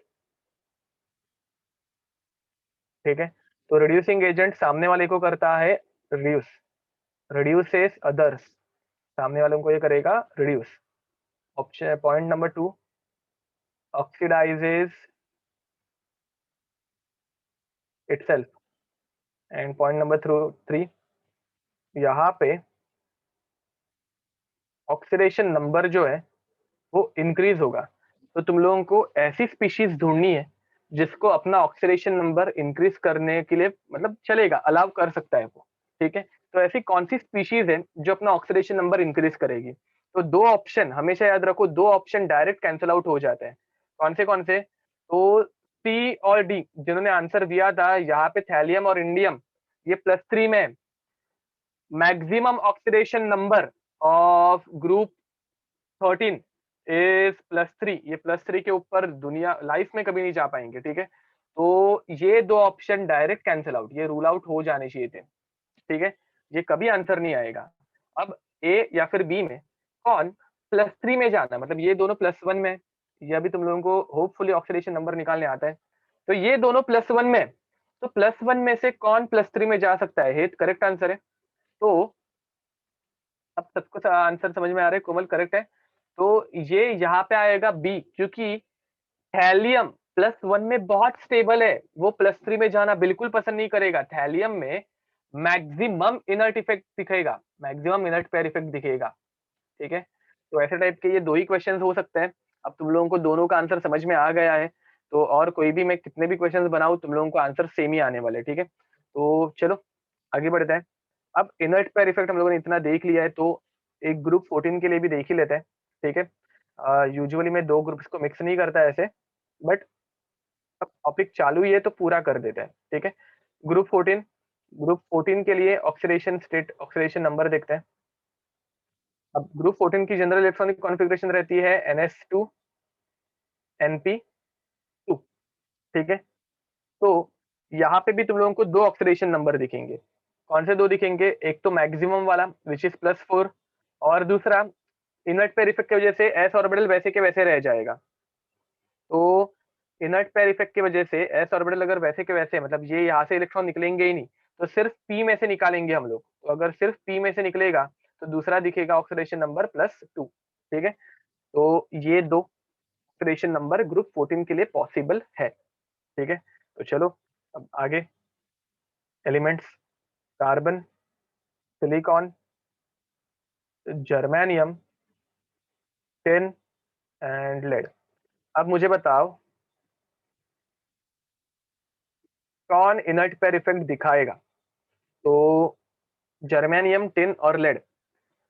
ठीक है, तो रिड्यूसिंग एजेंट सामने वाले को करता है रिड्यूस, रिड्यूसेस अदर्स, सामने वालों को ये करेगा reduce. Option point number 2, oxidises itself. And point number 3, यहाँ पे ऑक्सीडेशन नंबर जो है वो इंक्रीज होगा। तो तुम लोगों को ऐसी स्पीशीज ढूंढनी है जिसको अपना ऑक्सीडेशन नंबर इंक्रीज करने के लिए, मतलब चलेगा, अलाउ कर सकता है वो। ठीक है, तो ऐसी कौन सी स्पीशीज है जो अपना ऑक्सीडेशन नंबर इंक्रीज करेगी? तो दो ऑप्शन हमेशा याद रखो, दो ऑप्शन डायरेक्ट कैंसिल आउट हो जाते हैं। कौन से? तो सी और डी, जिन्होंने आंसर दिया था यहाँ पे थैलियम और इंडियम, ये +3 में maximum oxidation number of group 13 is +3। ये +3 के ऊपर दुनिया लाइफ में कभी नहीं जा पाएंगे। ठीक है, तो ये दो ऑप्शन डायरेक्ट कैंसिल आउट, ये रूल आउट हो जाने चाहिए थे। ठीक है, ये कभी आंसर नहीं आएगा। अब ए या फिर बी में कौन +3 में जाना, मतलब ये दोनों +1 में, ये अभी तुम लोगों को होपफुली ऑक्सीडेशन नंबर निकालने आता है। तो ये दोनों +1 में, तो +1 में से कौन +3 में जा सकता है? हेत करेक्ट आंसर है। तो अब सबको आंसर समझ में आ रहा है, कोमल करेक्ट है। तो ये यहाँ पे आएगा बी, क्योंकि थैलियम +1 में बहुत स्टेबल है, वो +3 में जाना बिल्कुल पसंद नहीं करेगा। थैलियम में मैक्सिमम इनर्ट इफेक्ट दिखेगा, मैक्सिमम इनर्ट पेयर इफेक्ट दिखेगा। ठीक है, तो ऐसे टाइप के ये दो ही क्वेश्चंस हो सकते हैं। अब तुम लोगों को दोनों का आंसर समझ में आ गया है, तो और कोई भी मैं कितने भी क्वेश्चंस बनाऊं, तुम लोगों को आंसर सेम ही आने वाले। ठीक है, तो चलो आगे बढ़ते हैं। अब इनर्ट पेयर इफेक्ट हम लोगों ने इतना देख लिया है, तो एक ग्रुप 14 के लिए भी देख ही लेते हैं। ठीक है, यूजुअली मैं दो ग्रुप्स को मिक्स नहीं करता ऐसे, बट अब टॉपिक चालू ही है तो पूरा कर देते हैं। ठीक है, ग्रुप 14 ग्रुप 14 के लिए ऑक्सीडेशन स्टेट, ऑक्सीडेशन नंबर देखते हैं। अब ग्रुप 14 की जनरल इलेक्ट्रॉनिक कॉन्फ़िगरेशन रहती है NS2 NP2, ठीक है। तो यहाँ पे भी तुम लोगों को दो ऑक्सीडेशन नंबर दिखेंगे। कौन से दो दिखेंगे? एक तो मैक्सिमम वाला विच इज +4, और दूसरा इनर्ट पेयर इफेक्ट की वजह से एस ऑर्बिटल वैसे के वैसे रह जाएगा। तो इनर्ट पेयर इफेक्ट की वजह से एस ऑर्बिटल अगर वैसे के वैसे, मतलब ये यहाँ से इलेक्ट्रॉन निकलेंगे ही नहीं, तो सिर्फ पी में से निकालेंगे हम लोग। तो अगर सिर्फ पी में से निकलेगा तो दूसरा दिखेगा ऑक्सीडेशन नंबर +2, ठीक है। तो ये दो ऑक्सीडेशन नंबर ग्रुप 14 के लिए पॉसिबल है, ठीक है। तो चलो अब आगे elements, carbon, silicon, germanium, tin and lead. अब मुझे बताओ कौन इनर्ट पेयर इफेक्ट दिखाएगा? तो जर्मेनियम, टिन और लेड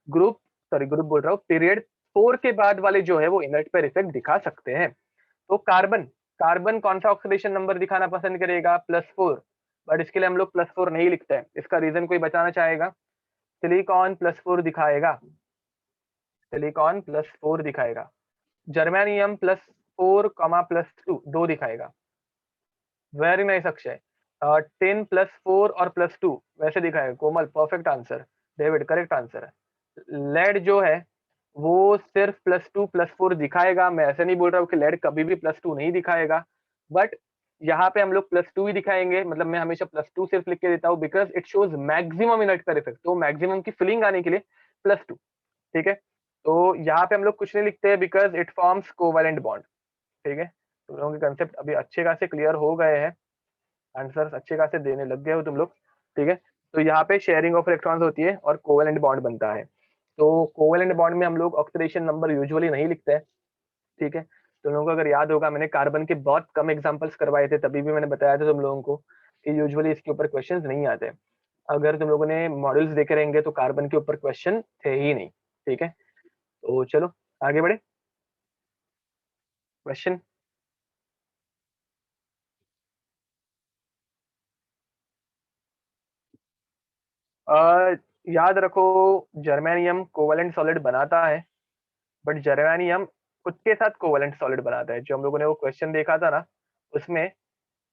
ग्रुप, सॉरी ग्रुप बोल रहा हूँ, पीरियड 4 के बाद वाले जो है वो इनर्ट पेयर इफेक्ट दिखा सकते हैं। तो कार्बन, कार्बन कौन सा ऑक्सीडेशन नंबर दिखाना पसंद करेगा? +4, बट इसके लिए हम लोग +4 नहीं लिखते हैं। इसका रीजन कोई बताना चाहेगा? सिलिकॉन +4 दिखाएगा, सिलिकॉन +4 दिखाएगा। जर्मेनियम +4, +2 दो दिखाएगा। Very nice Akshay. 10 +4 और +2 वैसे दिखाएगा। Komal perfect answer. David correct answer है। लेड जो है वो सिर्फ +2 +4 दिखाएगा। मैं ऐसे नहीं बोल रहा हूँ कि लेड कभी भी +2 नहीं दिखाएगा, बट यहाँ पे हम लोग +2 ही दिखाएंगे। मतलब मैं हमेशा +2 सिर्फ लिख के देता हूँ because it shows maximum inert pair effect. तो मैक्सिमम की फिलिंग आने के लिए +2, ठीक है। तो यहाँ पे हम लोग कुछ नहीं लिखते हैं because it forms covalent bond, ठीक है। तुम लोगों के कंसेप्ट अभी अच्छे खासे क्लियर हो गए हैं, आंसर्स अच्छे खासे देने लग गए हो तुम लोग, ठीक है। तो यहाँ पे शेयरिंग ऑफ इलेक्ट्रॉन्स होती है और कोवैलेंट बॉन्ड बनता है। तो कोवैलेंट बॉन्ड में हम लोग ऑक्सीडेशन नंबर यूजुअली नहीं लिखते हैं, ठीक है। तुम लोगों को अगर याद होगा मैंने कार्बन के बहुत कम एग्जांपल्स करवाए थे, तभी भी मैंने बताया था तुम लोगों को कि यूजुअली इसके ऊपर क्वेश्चंस नहीं आते। अगर तुम लोगों ने मॉड्यूल्स देखे रहेंगे तो कार्बन के ऊपर क्वेश्चन थे ही नहीं, ठीक है। तो चलो आगे बढ़े। क्वेश्चन, याद रखो जर्मेनियम कोवैलेंट सॉलिड बनाता है, बट जर्मेनियम खुद के साथ कोवैलेंट सॉलिड बनाता है। जो हम लोगों ने वो क्वेश्चन देखा था ना, उसमें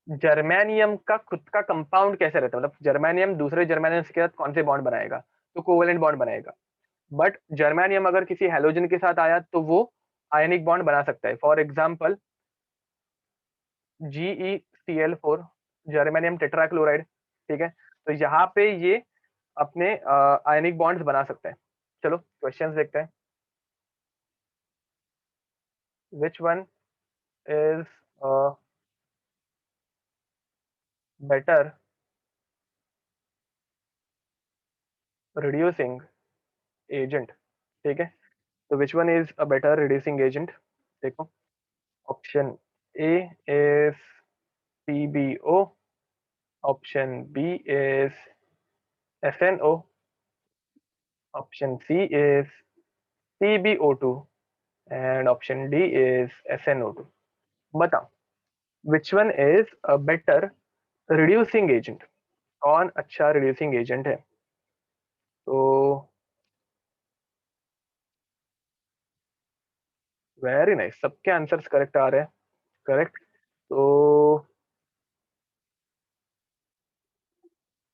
जर्मेनियम का खुद का कंपाउंड कैसे रहता है, मतलब जर्मेनियम दूसरे जर्मेनियम के साथ कौन से बॉन्ड बनाएगा? तो कोवैलेंट बॉन्ड बनाएगा। बट जर्मेनियम अगर किसी हैलोजन के साथ आया तो वो आयनिक बॉन्ड बना सकता है। For example GeCl4, germanium tetrachloride, ठीक है। तो यहाँ पे ये अपने आयनिक बॉन्ड्स बना सकते हैं। चलो क्वेश्चंस देखते हैं। Which one is better reducing agent, ठीक है। तो which one is a better reducing agent? देखो, option A is PbO, option B is FnO, option C is PbO2 and option D is SnO2। बताओ which one is a better reducing agent, कौन अच्छा रिड्यूसिंग एजेंट है? तो वेरी नाइस, सबके आंसर्स करेक्ट आ रहे हैं, करेक्ट। तो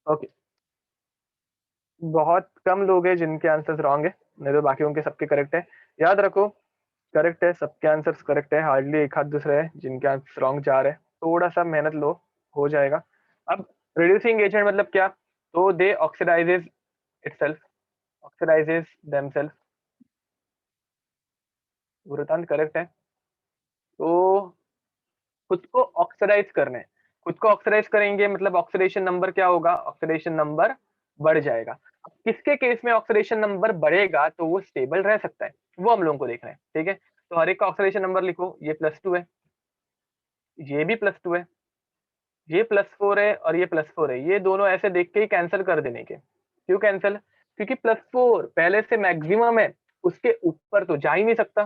ओके, बहुत कम लोग हैं जिनके आंसर्स रॉन्ग है, नहीं तो बाकी उनके सबके करेक्ट है। याद रखो करेक्ट है, सबके आंसर्स करेक्ट है, हार्डली एक हाथ दूसरे है जिनके आंसर रॉन्ग जा रहे हैं। थोड़ा सा मेहनत लो, हो जाएगा। अब रिड्यूसिंग एजेंट मतलब क्या? तो दे ऑक्सीडाइजेज इटसेल्फ, ऑक्सीडाइजेज देमसेल्फ। वृतांत करेक्ट है। तो खुद को ऑक्सीडाइज करने, खुद को ऑक्सीडाइज करेंगे मतलब ऑक्सीडेशन नंबर क्या होगा? ऑक्सीडेशन नंबर बढ़ जाएगा। अब किसके केस में ऑक्सीडेशन नंबर बढ़ेगा तो वो स्टेबल रह सकता है, वो हम लोगों को देखना है, ठीक है। तो हर एक का ऑक्सीडेशन नंबर लिखो, ये +2 है, ये भी +2 है, ये +4 है और ये +4 है। ये दोनों ऐसे देख के ही कैंसिल कर देने के। क्यों कैंसिल? क्योंकि +4 पहले से मैक्सिमम है, उसके ऊपर तो जा ही नहीं सकता।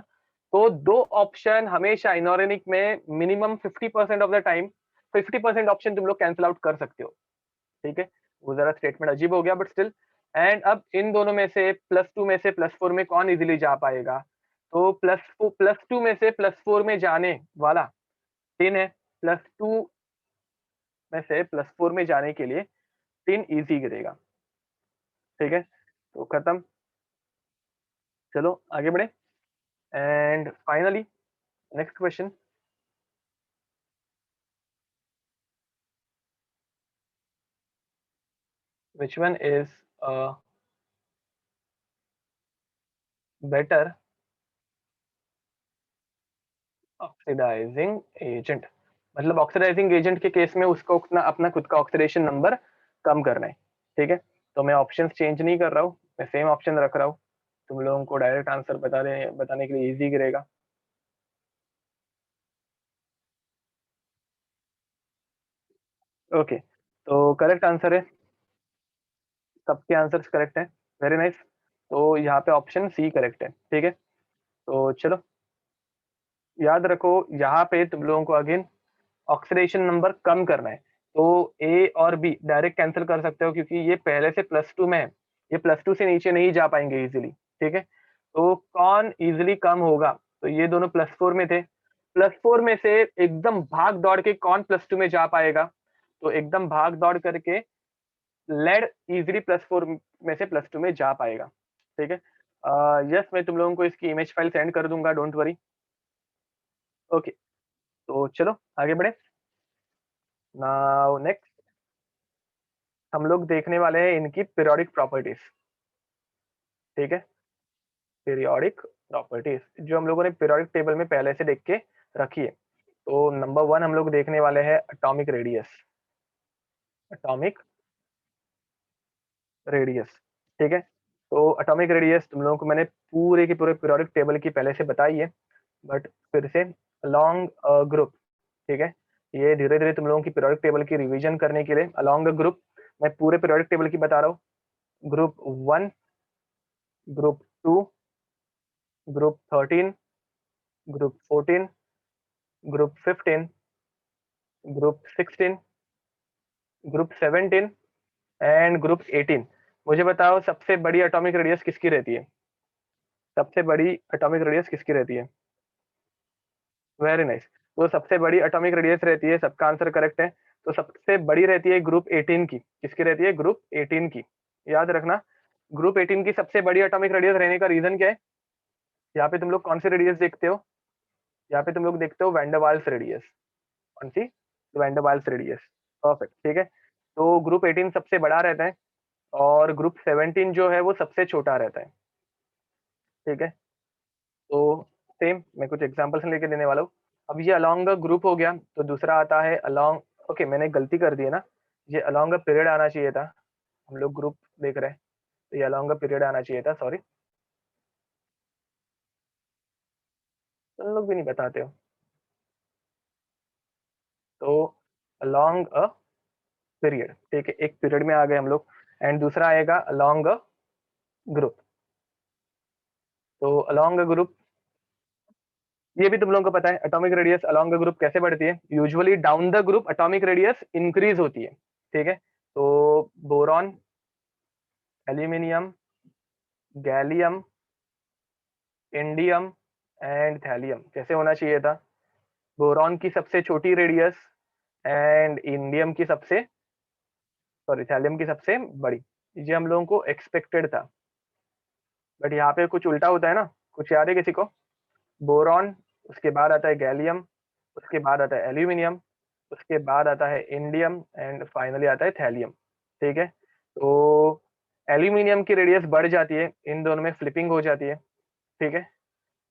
तो दो ऑप्शन हमेशा इनऑर्गेनिक में minimum 50% of the time 50% option तुम लोग कैंसिल आउट कर सकते हो, ठीक है। वो जरा स्टेटमेंट अजीब हो गया बट स्टिल। एंड अब इन दोनों में से +2 में से +4 में कौन इजीली जा पाएगा? तो +2 में से +4 में जाने वाला 10 है, +2 में से +4 में जाने के लिए 3 इजी गिरेगा। ठीक है, तो खत्म। चलो आगे बढ़े। And finally next question, which one is a better oxidising agent? मतलब ऑक्सीडाइजिंग एजेंट के केस में उसको अपना अपना खुद का ऑक्सीडेशन नंबर कम करना है। ठीक है, तो मैं ऑप्शंस चेंज नहीं कर रहा हूँ, मैं सेम ऑप्शन रख रहा हूँ। तुम लोगों को डायरेक्ट आंसर बताने के लिए इजी गिरेगा। ओके, तो करेक्ट आंसर है, सबके आंसर्स करेक्ट है। Very nice. तो यहाँ पे ऑप्शन सी करेक्ट है। ठीक है, तो चलो याद रखो, यहाँ पे तुम लोगों को अगेन ऑक्सीडेशन नंबर कम करना है। तो ए और बी डायरेक्ट कैंसिल कर सकते हो क्योंकि ये पहले से +2 में है, ये +2 से नीचे नहीं जा पाएंगे इजीली। ठीक है, तो कौन इजीली कम होगा? तो ये दोनों +4 में थे, +4 में से एकदम भाग दौड़ के कौन +2 में जा पाएगा? तो एकदम भाग दौड़ करके लेड इजीली +4 में से +2 में जा पाएगा। ठीक है, यस मैं तुम लोगों को इसकी इमेज फाइल सेंड कर दूंगा, डोंट वरी। ओके, तो चलो आगे बढ़े। नाउ नेक्स्ट हम लोग देखने वाले हैं इनकी पीरियोडिक प्रॉपर्टीज। ठीक है, पीरियोडिक प्रॉपर्टीज जो हम लोगों ने पीरियोडिक टेबल में पहले से देख के रखी है। तो नंबर 1 हम लोग देखने वाले हैं एटॉमिक रेडियस। एटॉमिक रेडियस, ठीक है। तो एटॉमिक रेडियस तुम लोगों को मैंने पूरे के पूरे पीरियोडिक टेबल की पहले से बताई है, बट फिर से अलोंग ग्रुप, ठीक है। ये धीरे धीरे तुम लोगों की पीरियोडिक टेबल की रिवीजन करने के लिए अलोंग ग्रुप मैं पूरे पीरियोडिक टेबल की बता रहा हूँ। Group 1, group 2, group 13, group 14, group 15, group 16, group 17 and group 18। मुझे बताओ सबसे बड़ी एटॉमिक रेडियस किसकी रहती है? सबसे बड़ी एटॉमिक रेडियस किसकी रहती है? Very nice. तो सबसे बड़ी एटॉमिक रेडियस रहती है, सबका आंसर करेक्ट है। तो सबसे बड़ी रहती है ग्रुप 18 की। किसकी रहती है? ग्रुप 18 की। याद रखना, ग्रुप 18 की सबसे बड़ी एटॉमिक रेडियस रहने का रीजन क्या है? यहाँ पे तुम लोग कौन सी रेडियस देखते हो? यहाँ पे तुम लोग देखते हो वैंडरवाल्स रेडियस। कौन सी? Der Waals radius. परफेक्ट, ठीक है। तो ग्रुप 18 सबसे बड़ा रहता है और ग्रुप 17 जो है वो सबसे छोटा रहता है। ठीक है, तो सेम मैं कुछ एग्जांपल्स लेके देने वाला हूँ। अब ये अलोंग द ग्रुप हो गया, तो दूसरा आता है अलोंग, ओके मैंने गलती कर दी है ना, ये अलोंग द पीरियड आना चाहिए था। हम लोग ग्रुप देख रहे हैं, तो ये अलोंग द पीरियड आना चाहिए था, सॉरी। तुम लोग भी नहीं बताते हो। तो अलोंग अ पीरियड, ठीक है, एक पीरियड में आ गए हम लोग। एंड दूसरा आएगा अलोंग अ ग्रुप। तो अलोंग अ ग्रुप, ये भी तुम लोगों को पता है atomic radius along the group कैसे बढ़ती है। Usually down the group atomic radius increase होती है। ठीक है, तो boron, aluminium, gallium, indium and thallium कैसे होना चाहिए था? बोरॉन की सबसे छोटी रेडियस एंड इंडियम की सबसे, सॉरी थैलियम की सबसे बड़ी। ये हम लोगों को एक्सपेक्टेड था, बट यहाँ पे कुछ उल्टा होता है ना। कुछ याद है किसी को? बोरॉन, उसके बाद आता है गैलियम, उसके बाद आता है एल्यूमिनियम, उसके बाद आता है इंडियम एंड फाइनली आता है थैलियम। ठीक है, तो एल्यूमिनियम की रेडियस बढ़ जाती है, इन दोनों में फ्लिपिंग हो जाती है। ठीक है,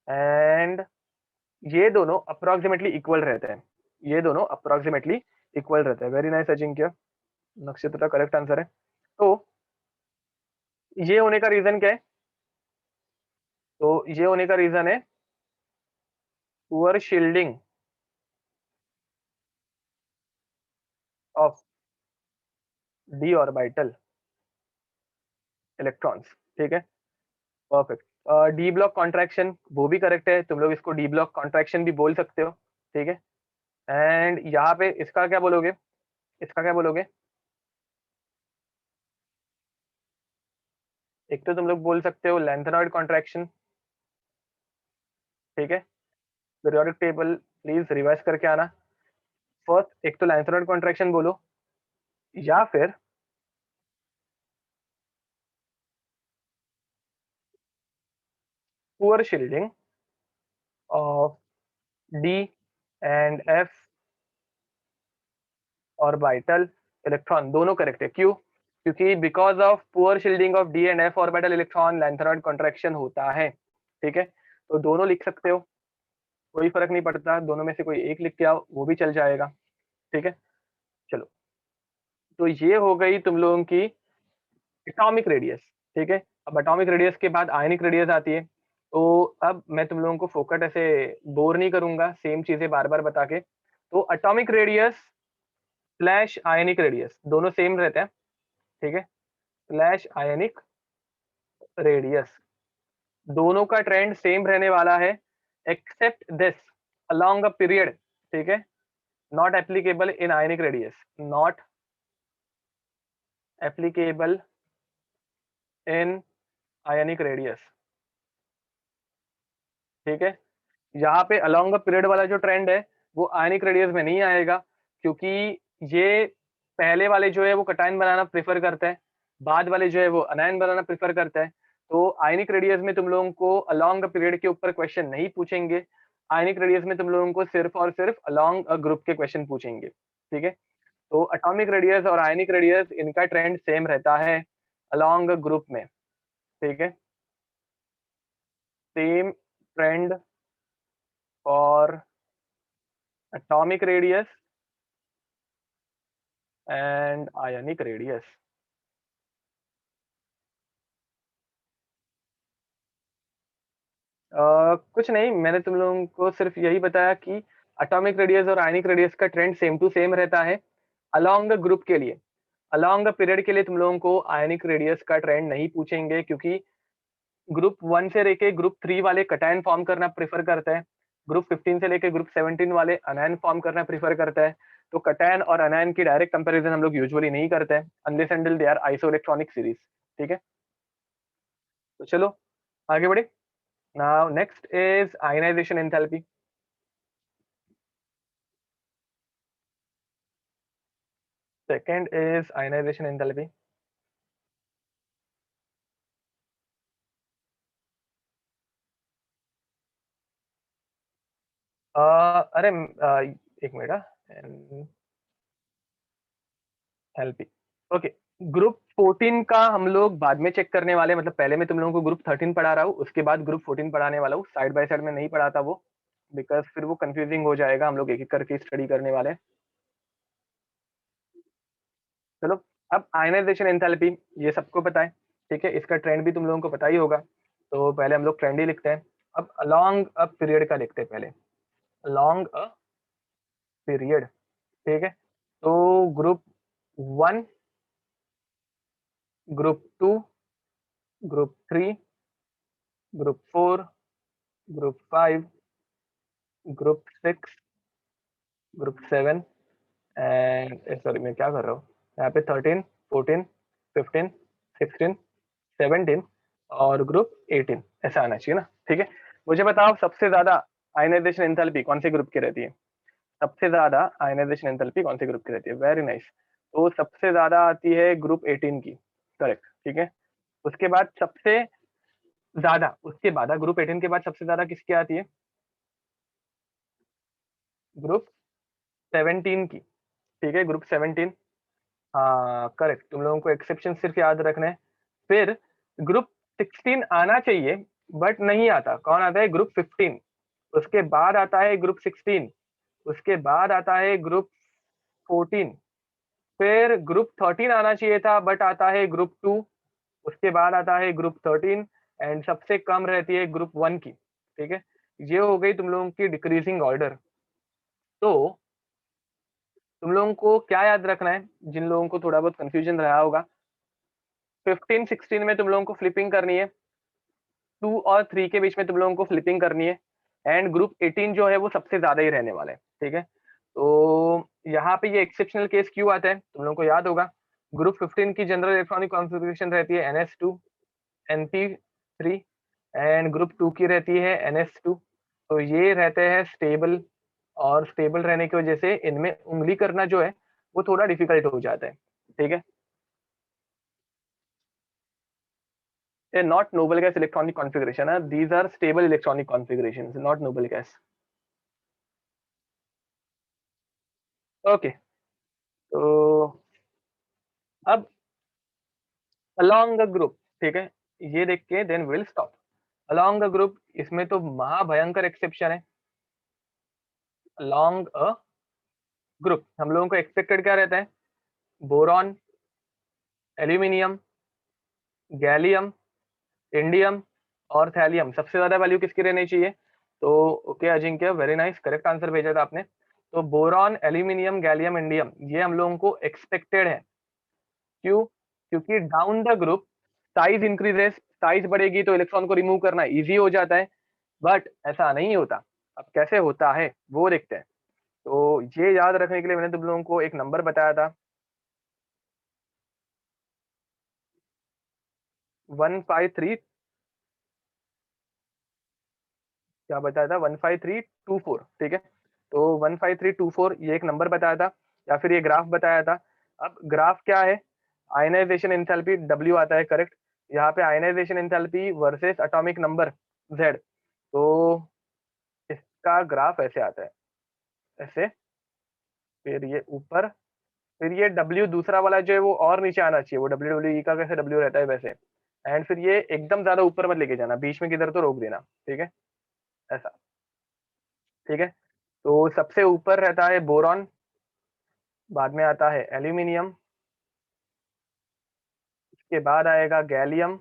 एंड ये दोनों अप्रोक्सीमेटली इक्वल रहते हैं। ये दोनों अप्रोक्सीमेटली इक्वल रहते हैं। वेरी नाइस अजिंक्य, नक्षत्र करेक्ट आंसर है। तो ये होने का रीजन क्या है? तो ये होने का रीजन है poor shielding of D orbital electrons. ठीक है, परफेक्ट। डी ब्लॉक कॉन्ट्रैक्शन वो भी करेक्ट है, तुम लोग इसको डी ब्लॉक कॉन्ट्रैक्शन भी बोल सकते हो। ठीक है, एंड यहाँ पे इसका क्या बोलोगे? इसका क्या बोलोगे? एक तो तुम लोग बोल सकते हो लेंथेनॉइड कॉन्ट्रैक्शन, ठीक है, पीरियोडिक टेबल प्लीज रिवाइज करके आना। फर्स्ट एक तो लेंथेनॉइड कॉन्ट्रैक्शन बोलो, या फिर poor shielding of d and f orbital electron, दोनों करेक्ट है। क्यों? क्योंकि because of poor shielding of d and f orbital electron lanthanoid contraction होता है, ठीक है। तो दोनों लिख सकते हो, कोई फर्क नहीं पड़ता, दोनों में से कोई एक लिख के आओ वो भी चल जाएगा, ठीक है। चलो, तो ये हो गई तुम लोगों की एटॉमिक रेडियस, ठीक है। अब एटॉमिक रेडियस के बाद आयनिक रेडियस आती है। तो अब मैं तुम लोगों को फोकट ऐसे बोर नहीं करूंगा सेम चीजें बार बार बता के। तो atomic radius slash ionic radius दोनों सेम रहते हैं, ठीक है। स्लैश आयनिक रेडियस दोनों का ट्रेंड सेम रहने वाला है, except this along a period, ठीक है। Not applicable in ionic radius, not applicable in ionic radius, ठीक है। यहाँ पे अलोंग द पीरियड वाला जो ट्रेंड है वो आयनिक रेडियस में नहीं आएगा, क्योंकि ये पहले वाले जो है वो कटायन बनाना प्रेफर करता है, बाद वाले जो है वो अनायन बनाना प्रेफर करता है। तो आयनिक रेडियस में तुम लोगों को अलोंग द पीरियड के ऊपर क्वेश्चन नहीं पूछेंगे, आयनिक रेडियस में तुम लोगों को सिर्फ और सिर्फ अलोंग अ ग्रुप के क्वेश्चन पूछेंगे, ठीक है। तो अटोमिक रेडियस और आयनिक रेडियस इनका ट्रेंड सेम रहता है अलोंग ग्रुप में, ठीक है। Same trend for atomic radius and ionic radius। कुछ नहीं, मैंने तुम लोगों को सिर्फ यही बताया कि एटॉमिक रेडियस और आयनिक रेडियस का ट्रेंड सेम टू सेम रहता है अलोंग द ग्रुप के लिए। अलोंग द पीरियड के लिए तुम लोगों को आयनिक रेडियस का ट्रेंड नहीं पूछेंगे, क्योंकि ग्रुप 1 से लेके ग्रुप 3 वाले कटायन फॉर्म करना प्रेफर करते हैं, ग्रुप 15 से लेके ग्रुप 17 वाले अनायन फॉर्म करना प्रेफर करता है। तो कटायन और अनायन की डायरेक्ट कंपैरिजन हम लोग यूजुअली नहीं करते हैं unless until they are isoelectronic series, ठीक है। तो चलो आगे बढ़े। Now next is ionisation enthalpy. Second is ionisation enthalpy. अरे एक मिनट, एंथैल्पी, ओके। ग्रुप 14 का हम लोग बाद में चेक करने वाले, मतलब पहले मैं तुम लोगों को ग्रुप 13 पढ़ा रहा हूँ, उसके बाद ग्रुप 14 पढ़ाने वाला हूँ, साइड बाय साइड में नहीं पढ़ाता वो, बिकॉज फिर वो कंफ्यूजिंग हो जाएगा, हम लोग एक एक करके स्टडी करने वाले हैं। चलो, अब आयनाइजेशन एंथैल्पी ये सबको पता है, ठीक है, इसका ट्रेंड भी तुम लोगों को पता ही होगा। तो पहले हम लोग ट्रेंड ही लिखते हैं। अब अलोंग अ पीरियड का लिखते हैं पहले, अलोंग अ पीरियड, ठीक है। तो group 1, group 2, group 3, group 4, group 5, group 6, group 7 and sorry मैं क्या कर रहा हूँ यहाँ पे, 13, 14, 15, 16, 17 और ग्रुप 18 ऐसा आना चाहिए ना, ठीक है। मुझे बताओ सबसे ज्यादा आयनाइजेशन एंथैल्पी कौन से ग्रुप की रहती है? सबसे ज्यादा आयनाइजेशन एंथैल्पी कौन से ग्रुप की रहती है? Very nice. तो सबसे ज्यादा आती है ग्रुप 18 की, करेक्ट, ठीक है। उसके बाद सबसे ज्यादा, उसके बाद ग्रुप 18 के बाद सबसे ज्यादा किसकी आती है? ग्रुप 17 की, ठीक है, ग्रुप 17। हाँ करेक्ट, तुम लोगों को एक्सेप्शन सिर्फ याद रखना है। फिर ग्रुप 16 आना चाहिए बट नहीं आता, कौन आता है? ग्रुप 15। उसके बाद आता है ग्रुप 16, उसके बाद आता है ग्रुप 14, फिर ग्रुप 13 आना चाहिए था बट आता है ग्रुप 2, उसके बाद आता है ग्रुप 13 एंड सबसे कम रहती है ग्रुप 1 की, ठीक है। ये हो गई तुम लोगों की डिक्रीजिंग ऑर्डर। तो तुम लोगों को क्या याद रखना है, जिन लोगों को थोड़ा बहुत कंफ्यूजन रहा होगा, 15 16 में तुम लोगों को फ्लिपिंग करनी है, 2 और 3 के बीच में तुम लोगों को फ्लिपिंग करनी है, एंड ग्रुप 18 जो है वो सबसे ज्यादा ही रहने वाला है, ठीक है। तो यहाँ पे ये एक्सेप्शनल केस क्यों आता है तुम लोगों को याद होगा, ग्रुप 15 की जनरल इलेक्ट्रॉनिक कॉन्फ़िगरेशन रहती है NS2 NP3 एंड ग्रुप 2 की रहती है NS2। तो ये रहते हैं स्टेबल, और स्टेबल रहने की वजह से इनमें उंगली करना जो है वो थोड़ा डिफिकल्ट हो जाता है, ठीक है। ये not noble gas electronic configuration है, these are stable electronic configurations, not noble gas. Okay, तो अब अलोंग द ग्रुप, ठीक है, ये देख के then will stop. Along the group, इसमें तो महाभयंकर एक्सेप्शन है। अलोंग अ ग्रुप हम लोगों को एक्सपेक्टेड क्या रहता है? बोरॉन, एल्यूमिनियम, गैलियम, इंडियम और थैलियम। सबसे ज्यादा वैल्यू किसकी रहनी चाहिए? तो okay Ajinkya, very nice, correct answer भेजा था आपने। तो बोरॉन, एल्यूमिनियम, गैलियम, इंडियम, ये हम लोगों को एक्सपेक्टेड है। क्यों? क्योंकि down the group size increases, size बढ़ेगी तो इलेक्ट्रॉन को रिमूव करना इजी हो जाता है, बट ऐसा नहीं होता। अब कैसे होता है वो देखते हैं। तो ये याद रखने के लिए मैंने तुम लोगों को एक नंबर बताया था, 153, क्या बताया था? 15324, ठीक है। तो 15324 ये एक नंबर बताया था, या फिर ये ग्राफ बताया था। अब ग्राफ क्या है? आयनाइजेशन एंथैल्पी W आता है, करेक्ट। यहाँ पे ionisation enthalpy versus atomic number Z। तो इसका ग्राफ ऐसे आता है, ऐसे, फिर ये ऊपर, फिर ये W दूसरा वाला जो है वो और नीचे आना चाहिए, वो WWE का कैसे W रहता है वैसे, एंड फिर ये एकदम ज्यादा ऊपर मत लेके जाना, बीच में किधर तो रोक देना, ठीक है, ऐसा, ठीक है। तो सबसे ऊपर रहता है बोरॉन, बाद में आता है एल्यूमिनियम, उसके बाद आएगा गैलियम,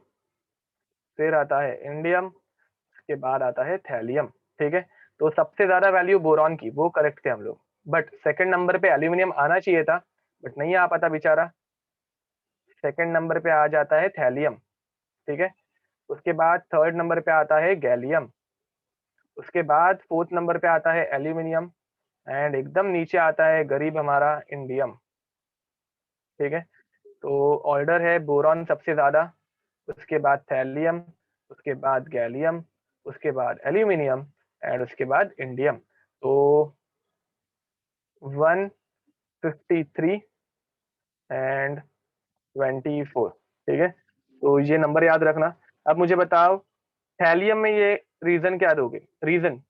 फिर आता है इंडियम, उसके बाद आता है थैलियम, ठीक है। तो सबसे ज्यादा वैल्यू बोरॉन की, वो करेक्ट थे हम लोग, बट सेकंड नंबर पे एल्यूमिनियम आना चाहिए था, बट नहीं आ पाता बेचारा। सेकंड नंबर पे आ जाता है थैलियम, ठीक है। उसके बाद थर्ड नंबर पे आता है गैलियम, उसके बाद फोर्थ नंबर पे आता है एल्यूमिनियम, एंड एकदम नीचे आता है गरीब हमारा इंडियम, ठीक है। तो ऑर्डर है बोरॉन सबसे ज्यादा, उसके बाद थैलियम, उसके बाद गैलियम, उसके बाद एल्यूमिनियम, एंड उसके बाद इंडियम। तो 153 एंड 24, ठीक है। तो ये नंबर याद रखना। अब मुझे बताओ, थैलियम में ये रीजन क्या दोगे? रीजन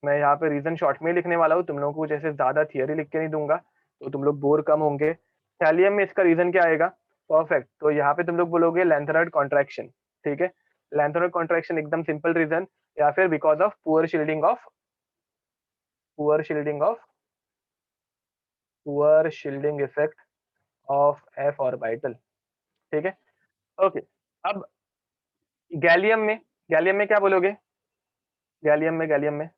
मैं यहाँ पे रीजन शॉर्ट में लिखने वाला हूँ, तुम लोगों को जैसे ज्यादा थियरी लिख के नहीं दूंगा, तो तुम लोग बोर कम होंगे। थैलियम में इसका रीजन क्या आएगा? परफेक्ट, तो यहाँ पे तुम लोग बोलोगे लैंथेरॉइड कॉन्ट्रैक्शन, ठीक है। लैंथेरॉइड कॉन्ट्रैक्शन एकदम सिंपल रीजन, या फिर because of poor shielding effect of F orbital, ठीक है। ओके, अब गैलियम में क्या बोलोगे? गैलियम में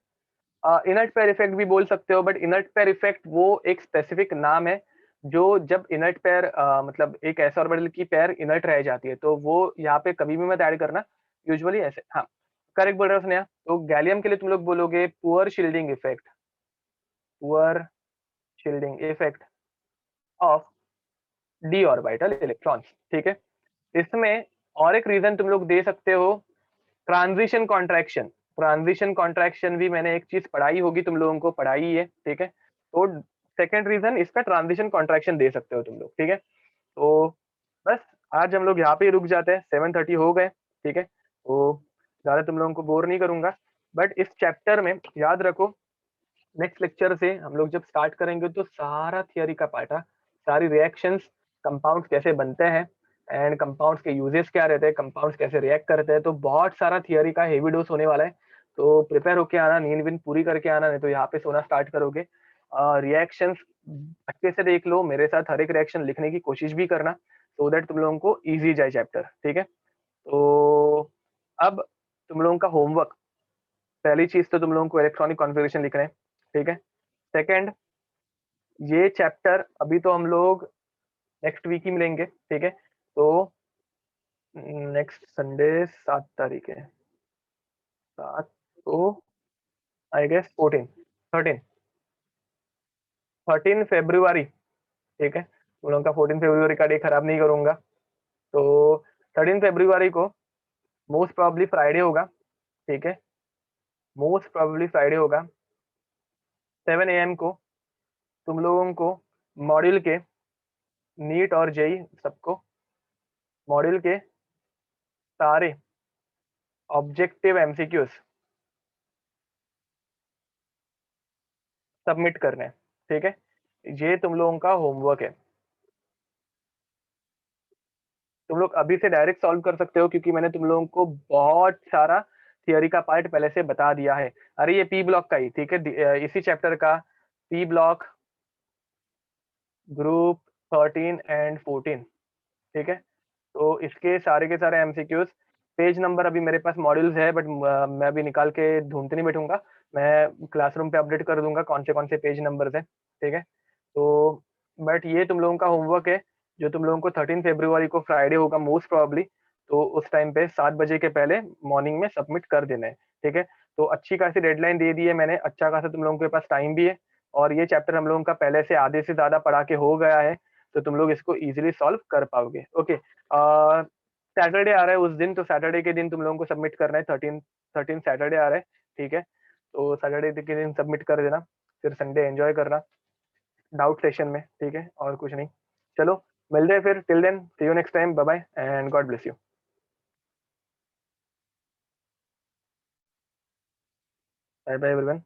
इनर्ट पेयर इफेक्ट भी बोल सकते हो, बट इनर्ट पेयर इफेक्ट वो एक स्पेसिफिक नाम है, जो जब इनर्ट पेयर मतलब एक ऐसा ऑर्बिटल की पेयर इनर्ट रह जाती है, तो वो यहाँ पे कभी भी मत ऐड करना, यूजुअली ऐसे, हाँ, करेक्ट बोल रहे हो स्नेहा। तो गैलियम के लिए तुम लोग बोलोगे poor shielding effect of D orbital electrons, ठीक है। इसमें और एक रीजन तुम लोग दे सकते हो, ट्रांजिशन कॉन्ट्रैक्शन। ट्रांजिशन कॉन्ट्रैक्शन भी मैंने एक चीज पढ़ाई होगी, तुम लोगों को पढ़ाई है, ठीक है। तो सेकंड रीजन इसका ट्रांजिशन कॉन्ट्रैक्शन दे सकते हो तुम लोग, ठीक है। तो बस आज हम लोग यहाँ पे ही रुक जाते हैं, 7:30 हो गए, ठीक है। तो ज्यादा तुम लोगों को बोर नहीं करूंगा, बट इस चैप्टर में याद रखो, नेक्स्ट लेक्चर से हम लोग जब स्टार्ट करेंगे तो सारा थियोरी का पार्ट है, सारी रिएक्शंस, कंपाउंड्स कैसे बनते हैं, एंड कंपाउंड्स के यूजेस क्या रहते हैं, कंपाउंड्स कैसे रिएक्ट करते हैं, तो बहुत सारा थियोरी का हेवी डोज होने वाला है। तो प्रिपेयर होके आना, नींद विन पूरी करके आना, नहीं तो यहाँ पे सोना स्टार्ट करोगे। रिएक्शंस अच्छे से देख लो, मेरे साथ हर एक रिएक्शन लिखने की कोशिश भी करना, सो दैट तुम लोगों को ईजी जाए चैप्टर, ठीक है। तो अब तुम लोगों का होमवर्क, पहली चीज तो तुम लोगों को इलेक्ट्रॉनिक कॉन्फ़िगरेशन लिखना है, ठीक है। सेकंड, ये चैप्टर अभी तो हम लोग नेक्स्ट वीक ही मिलेंगे, ठीक है। तो नेक्स्ट संडे 7 तारीख है, 7, तो आई गेस 14, 13, 13 फरवरी, ठीक है। तुम लोगों का 14 फरवरी का डे खराब नहीं करूंगा। तो 13 फरवरी को मोस्ट प्रॉब्ली फ्राइडे होगा, ठीक है, मोस्ट प्रॉब्ली फ्राइडे होगा 7 AM को तुम लोगों को मॉड्यूल के नीट और जेई सबको मॉड्यूल के सारे ऑब्जेक्टिव एमसीक्यूज सबमिट करने हैं, ठीक है, ये तुम लोगों का होमवर्क है। तुम लोग अभी से डायरेक्ट सॉल्व कर सकते हो क्योंकि मैंने तुम लोगों को बहुत सारा थियोरी का पार्ट पहले से बता दिया है। अरे ये पी ब्लॉक का ही, ठीक है, इसी चैप्टर का पी ब्लॉक ग्रुप 13 एंड 14, ठीक है। तो इसके सारे के सारे एमसीक्यूज, पेज नंबर अभी मेरे पास मॉड्यूल्स है बट मैं अभी निकाल के ढूंढते नहीं बैठूंगा, मैं क्लासरूम पे अपडेट कर दूंगा कौन से पेज नंबर है, ठीक है। तो बट ये तुम लोगों का होमवर्क है जो तुम लोगों को 13 फरवरी को फ्राइडे होगा मोस्ट प्रॉब्ली, तो उस टाइम पे 7 बजे के पहले मॉर्निंग में सबमिट कर देना है, ठीक है। तो अच्छी खासी डेडलाइन दे दी है मैंने, अच्छा खासा तुम लोगों के पास टाइम भी है, और ये चैप्टर हम लोगों का पहले से आधे से ज्यादा पढ़ा के हो गया है, तो तुम लोग इसको इजीली सॉल्व कर पाओगे। ओके, सैटरडे आ रहा है उस दिन, तो सैटरडे के दिन तुम लोगों को सबमिट करना है, 13 सैटरडे आ रहा है, ठीक है। तो सैटरडे के दिन सबमिट कर देना, फिर संडे एंजॉय करना डाउट सेशन में, ठीक है, और कुछ नहीं। चलो मिलते हैं फिर, till then see you next time, bye bye and God bless you. Bye bye everyone.